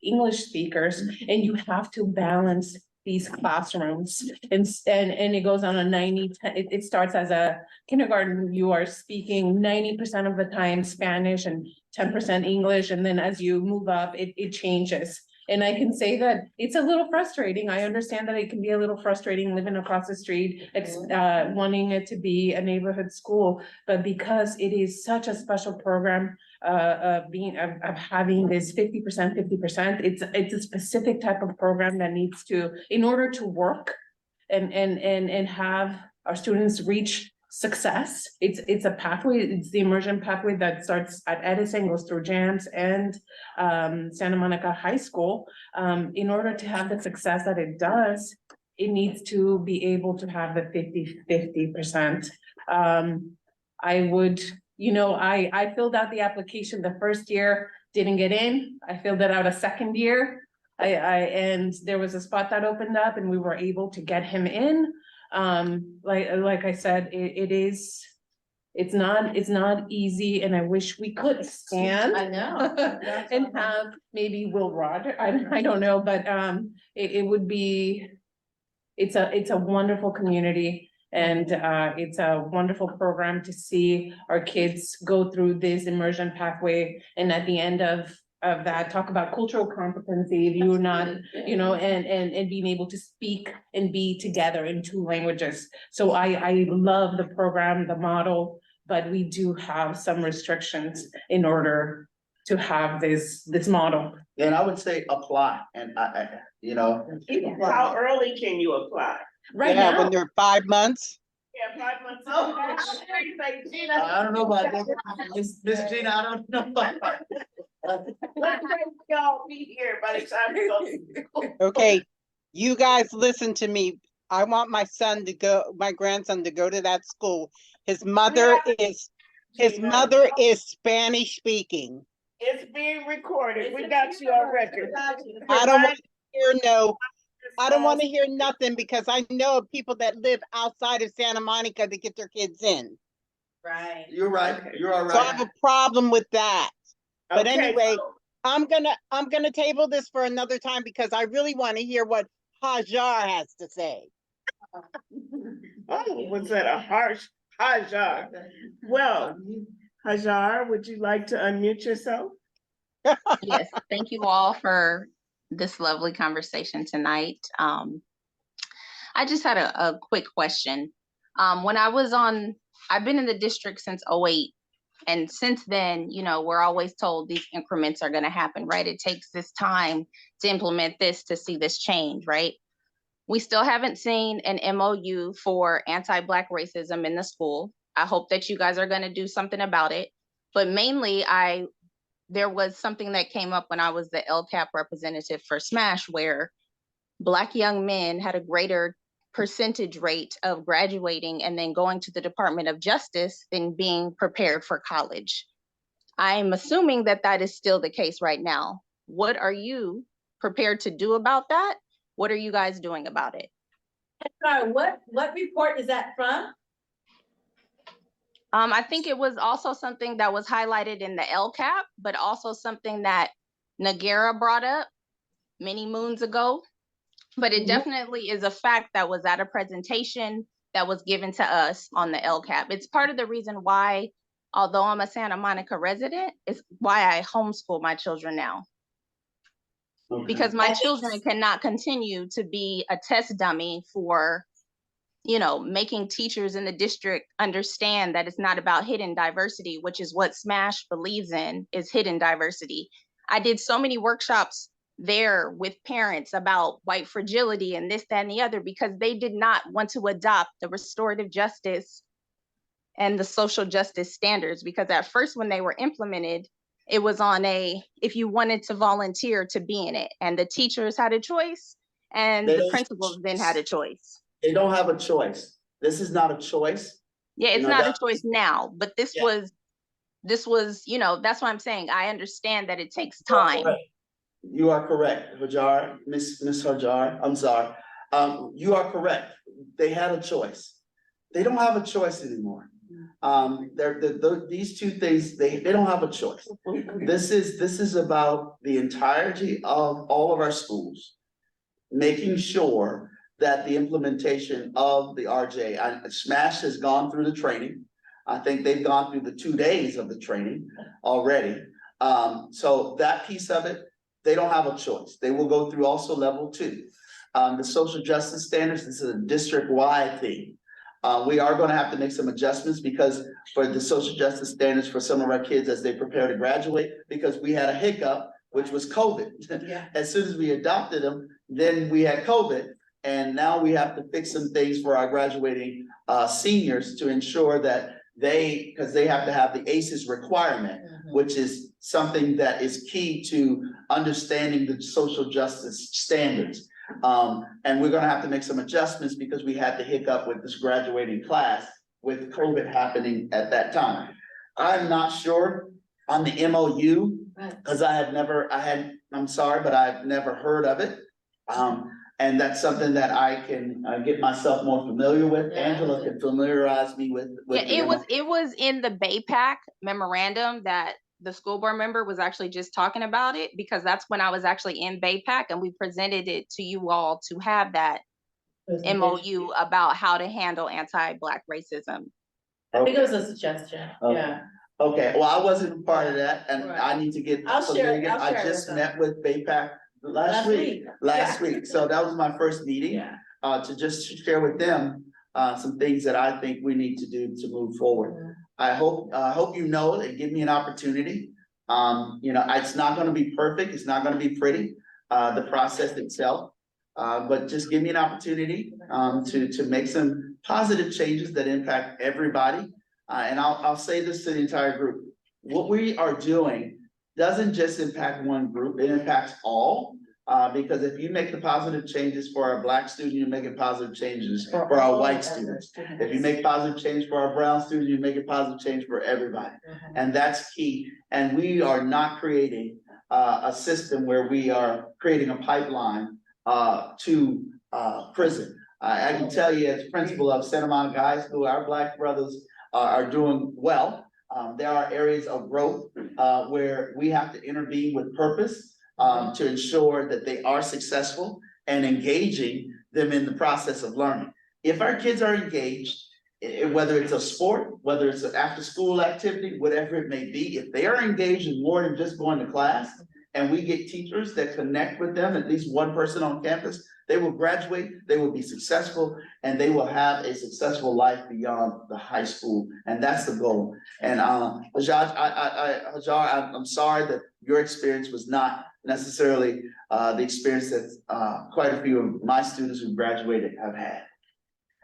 English speakers, and you have to balance these classrooms, and it goes on a 90, it starts as a kindergarten, you are speaking 90% of the time Spanish and 10% English, and then as you move up, it changes. And I can say that it's a little frustrating. I understand that it can be a little frustrating living across the street, wanting it to be a neighborhood school, but because it is such a special program, of having this 50%, it's a specific type of program that needs to, in order to work and have our students reach success. It's a pathway, it's the immersion pathway that starts at Edison, goes through JAMS and Santa Monica High School. In order to have the success that it does, it needs to be able to have the 50%. I would, I filled out the application the first year, didn't get in. I filled it out a second year. And there was a spot that opened up and we were able to get him in. Like I said, it's not easy, and I wish we could stand. I know. And have maybe Will Roger, I don't know, but it would be, it's a wonderful community, and it's a wonderful program to see our kids go through this immersion pathway, and at the end of that, talk about cultural competency, if you're not, and being able to speak and be together in two languages. So I love the program, the model, but we do have some restrictions in order to have this model. And I would say apply, and How early can you apply? Right Yeah, now, when they're 5 months. Yeah, 5 months. Oh, I don't know about that. Miss Gina, I don't know about that. let's y'all be here by the time we go to school. Okay, you guys listen to me. I want my grandson to go to that school. His mother is Spanish speaking. It's being recorded. We got you on record. I don't want to hear I don't want to hear nothing, because I know of people that live outside of Santa Monica to get their kids in. Right. You're right, you're all So I right. have a problem with that. But Okay, anyway, so- I'm gonna table this for another time, because I really want to hear what Hajar has to say. Oh, was that a harsh Hajar? Well, Hajar, would you like to unmute yourself? Yes, thank you all for this lovely conversation tonight. I just had a quick question. When I've been in the district since 2008. And since then, we're always told these increments are going to happen, right? It takes this time to implement this, to see this change, right? We still haven't seen an MOU for anti-Black racism in the school. I hope that you guys are going to do something about it. But mainly, there was something that came up when I was the LCAP representative for SMASH, where Black young men had a greater percentage rate of graduating and then going to the Department of Justice than being prepared for college. I'm assuming that that is still the case right now. What are you prepared to do about that? What are you guys doing about it? Sorry, what report is that from? I think it was also something that was highlighted in the LCAP, but also something that Nagara brought up many moons ago, but it definitely is a fact that was at a presentation that was given to us on the LCAP. It's part of the reason why, although I'm a Santa Monica resident, it's why I homeschool my children now. Okay. Because my children cannot continue to be a test dummy for, you know, making teachers in the district understand that it's not about hidden diversity, which is what SMASH believes in, is hidden diversity. I did so many workshops there with parents about white fragility and this, that, and the other, because they did not want to adopt the restorative justice and the social justice standards. Because at first, when they were implemented, it was on if you wanted to volunteer to be in it, and the teachers had a choice and They the don't- principals then had a choice. They don't have a choice. This is not a choice. Yeah, it's You know, not a that- choice now, but this Yeah. was, you know, that's what I'm saying. I understand that it takes You are time. correct. You are correct, Hajar, Miss Hajar, I'm sorry. You are correct. They had a choice. They don't have a choice anymore. These two things, they don't have a choice. This is about the entirety of all of our schools, making sure that the implementation of the RJ, SMASH has gone through the training. I think they've gone through the 2 days of the training already. So that piece of it, they don't have a choice. They will go through also level 2. The social justice standards, this is a district-wide thing. We are gonna have to make some adjustments because for the social justice standards for some of our kids as they prepare to graduate, because we had a hiccup, which was COVID. Yeah. As soon as we adopted them, then we had COVID. And now we have to fix some things for our graduating seniors to ensure that because they have to have the ACEs requirement, which is something that is key to understanding the social justice standards. And we're gonna have to make some adjustments because we had the hiccup with this graduating class with COVID happening at that time. I'm not sure on the MOU, because I'm sorry, but I've never heard of it. And that's something that I can get myself more familiar with. Angela can familiarize me with. Yeah, it was in the BayPAC memorandum that the school board member was actually just talking about it, because that's when I was actually in BayPAC and we presented it to you all to have that MOU about how to handle anti-Black racism. I think it was a suggestion, Okay. yeah. Okay, well, I wasn't a part of that, and Right. I need to get I'll share it familiar. I with just them. met with BayPAC last week, so that was my first meeting. Yeah. To just share with them, some things that I think we need to do to move forward. I hope you know and give me an opportunity. You know, it's not gonna be perfect, it's not gonna be pretty, the process itself. But just give me an opportunity, to make some positive changes that impact everybody. And I'll say this to the entire group. What we are doing doesn't just impact one group, it impacts all. Because if you make the positive changes for our Black student, you're making positive changes for our white students. If you make positive change for our brown students, you make a positive change for everybody. And that's key. And we are not creating a system where we are creating a pipeline to prison. I can tell you as principal of Santa Monica High School, our Black brothers are doing well. There are areas of growth where we have to intervene with purpose to ensure that they are successful and engaging them in the process of learning. If our kids are engaged, whether it's a sport, whether it's an after-school activity, whatever it may be, if they are engaged in more than just going to class, and we get teachers that connect with them, at least one person on campus, they will graduate, they will be successful, and they will have a successful life beyond the high school, and that's the goal. And Hajar, I'm sorry that your experience was not necessarily the experience that quite a few of my students who graduated have had.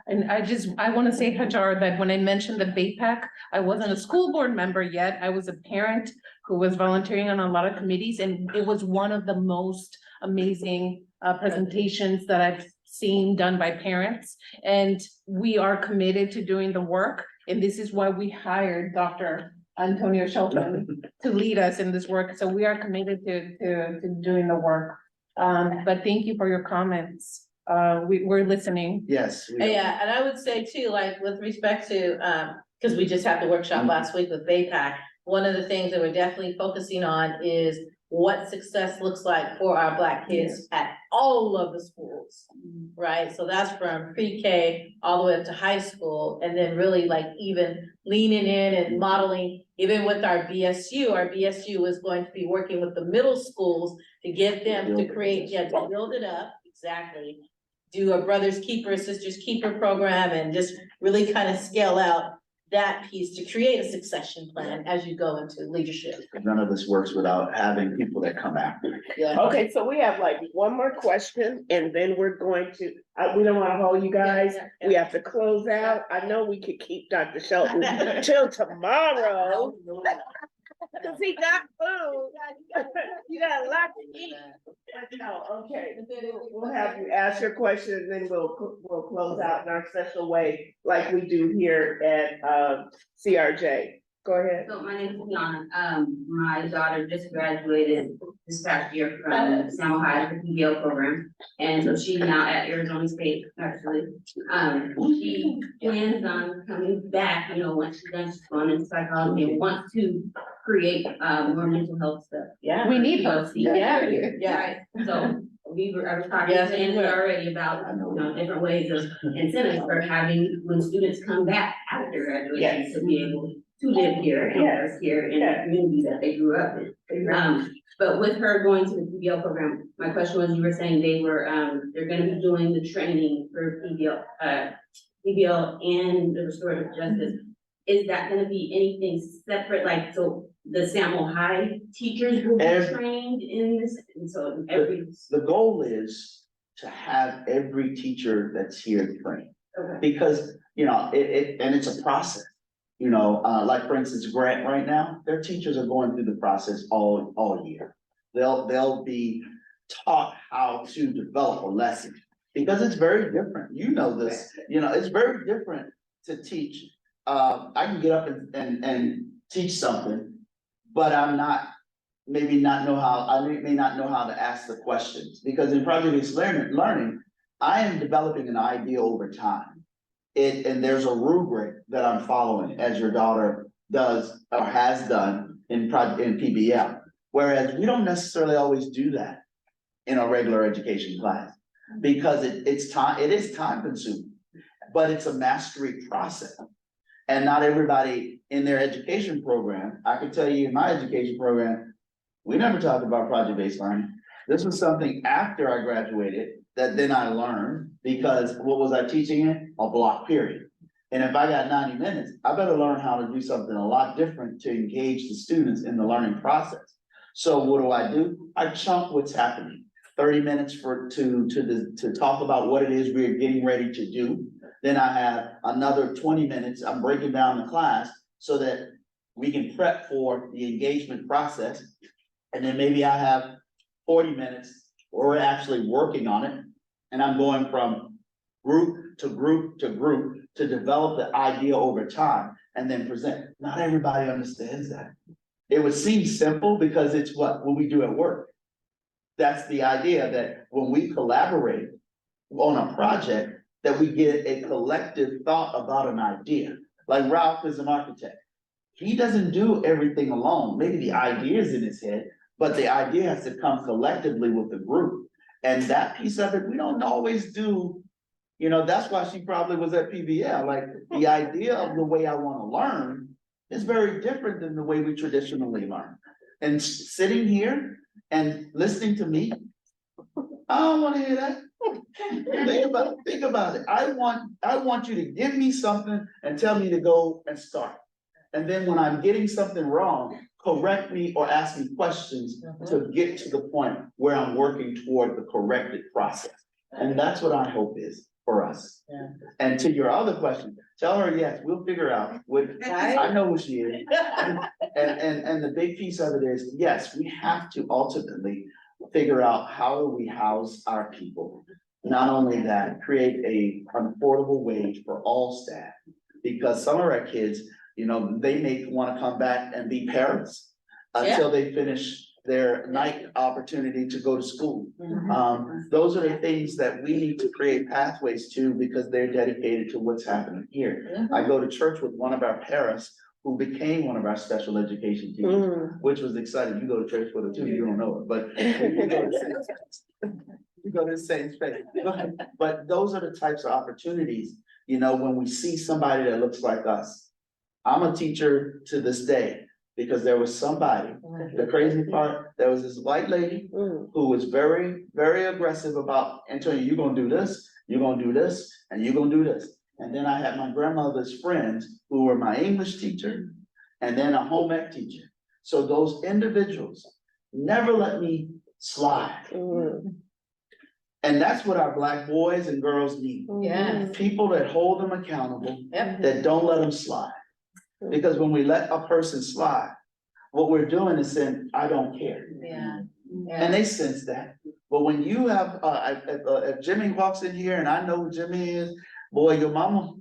And I want to say, Hajar, that when I mentioned the BayPAC, I wasn't a school board member yet. I was a parent who was volunteering on a lot of committees, and it was one of the most amazing presentations that I've seen done by parents. And we are committed to doing the work. And this is why we hired Dr. Antonio Shelton to lead us in this work. So we are committed to doing the work. But thank you for your comments. We're listening. Yes. Yeah, and I would say too, like with respect to, because we just had the workshop last week with BayPAC, one of the things that we're definitely focusing on is what success looks like for our Black kids at all of the schools, right? So that's from pre-K all the way up to high school, and then really like even leaning in and modeling, even with our BSU is going to be working with the middle schools to get them to create, to build it up, exactly. Do a Brothers Keeper, Sisters Keeper program and just really kind of scale out that piece to create a succession plan as you go into leadership. None of this works without having people that come after. Yeah. Okay, so we have like one more question and then we're going to, we don't wanna hold you guys. We have to close out. I know we could keep Dr. Shelton till tomorrow. Cause he got food. You got a lot to eat. But no, okay, we'll have you ask your question and then we'll close out in our special way like we do here at CRJ. Go ahead. So my name is Tiana. My daughter just graduated this past year from Samuel High PBL program. And so she's now at Arizona State, actually. She plans on coming back, you know, once she's done, she's gone into psychology and wants to create more mental health stuff. Yeah. We need those. Yeah. Right, so I was talking to Angela already about, you know, different ways of incentives for having, when students come back after graduation, to be able to live here and work here in the community that they grew up in. But with her going to the PBL program, my question was, you were saying they were, they're gonna be doing the training for PBL and the restorative justice. Is that gonna be anything separate, like, so the Samuel High teachers will be trained in this, and so The goal is to have every teacher that's here trained. Okay. Because, you know, and it's a process. You know, like for instance, Grant right now, their teachers are going through the process all year. They'll be taught how to develop a lesson because it's very different. You know this, you know, it's very different to teach. I can get up and teach something, but I may not know how to ask the questions because in project-based learning, I am developing an idea over time. And there's a rubric that I'm following as your daughter does or has done in PBL. Whereas we don't necessarily always do that in a regular education class because it is time consuming, but it's a mastery process. And not everybody in their education program, I can tell you in my education program, we never talked about project-based learning. This was something after I graduated that then I learned because what was I teaching in? A block period. And if I got 90 minutes, I better learn how to do something a lot different to engage the students in the learning process. So what do? I chunk what's happening. 30 minutes to talk about what it is we're getting ready to do. Then I have another 20 minutes, I'm breaking down the class so that we can prep for the engagement process. And then maybe I have 40 minutes where we're actually working on it. And I'm going from group to group to group to develop the idea over time and then present. Not everybody understands that. It would seem simple because it's what we do at work. That's the idea that when we collaborate on a project, that we get a collective thought about an idea. Like Ralph is an architect. He doesn't do everything alone. Maybe the idea is in his head, but the idea has to come collectively with the group. And that piece of it, we don't always do, you know, that's why she probably was at PBL. Like the idea of the way I want to learn is very different than the way we traditionally learn. And sitting here and listening to me, I don't want to hear that. Think about it. I want you to give me something and tell me to go and start. And then when I'm getting something wrong, correct me or ask me questions to get to the point where I'm working toward the corrected process. And that's what our hope is for us. Yeah. And to your other question, tell her, yes, we'll figure out what, I know what she is. And the big piece of it is, yes, we have to ultimately figure out how do we house our people. Not only that, create an affordable wage for all staff, because some of our kids, you know, they may want to come back and be parents until they finish their night opportunity to go to school. Those are the things that we need to create pathways to because they're dedicated to what's happening here. I go to church with one of our parents who became one of our special education teachers, which was exciting. You go to church for it too, you don't know it, but you go to the same space. You go to the same space. Go ahead. But those are the types of opportunities, you know, when we see somebody that looks like us. I'm a teacher to this day because there was somebody, the crazy part, there was this white lady who was very, very aggressive about, Antonio, you're gonna do this, you're gonna do this, and you're gonna do this. And then I had my grandmother's friends who were my English teacher and then a home ec teacher. So those individuals never let me slide. And that's what our Black boys and girls need. Yes. People that hold them accountable, Yep. that don't let them slide. Because when we let a person slide, what we're doing is saying, I don't care. Yeah. And they sense that. But when you have, if Jimmy walks in here and I know who Jimmy is, boy, your mama,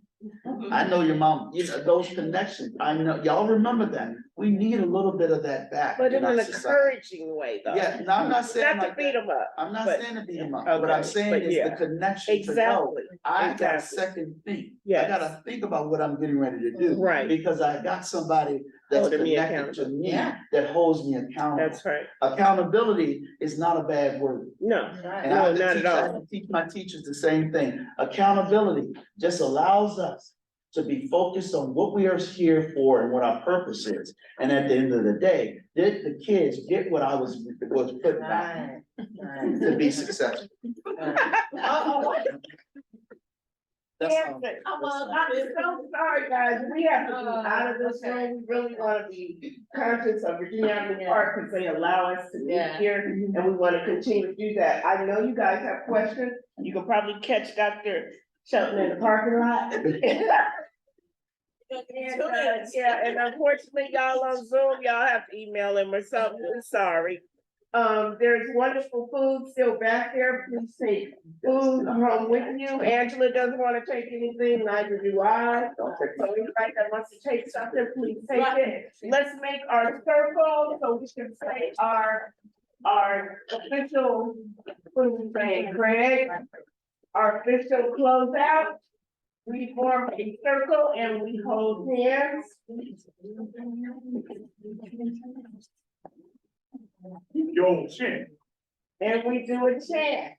I know your mom, you know, those connections, I know, y'all remember that. We need a little bit of that back. But in our an society. encouraging way, though. Yeah, no, I'm not saying Not to like beat that. them up. I'm not but- saying to beat them up. What I'm Okay, saying but is yeah. the connection to know. Exactly. I got a Exactly. second think. I Yes. gotta think about what I'm getting ready to do. Right. Because I got somebody that's Holding me connected to accountable. me, Yeah. that holds me accountable. That's right. Accountability is not a bad word. No, And I no, have to not teach, at I have all. to teach my teachers the same thing. Accountability just allows us to be focused on what we are here for and what our purpose is. And at the end of the day, did the kids get what I was putting out to be successful? That's all. I'm so sorry, guys. We have to be out of this room. We really want to be conscious of Virginia Avenue Park because they allow us to be Yeah. here and we want to continue to do that. I know you guys have questions. You can probably catch Dr. Shelton in the parking lot. Yeah, and unfortunately, y'all on Zoom, y'all have to email him or something. I'm sorry. There's wonderful food still back there. Please take food home with you. Angela doesn't want to take anything, neither do I. So anybody that wants to take something, please take it. Let's make our circle so we can say our official, what are we saying, Craig? Our official closeout. We form a circle and we hold hands. Yo, shit. And we do a chant.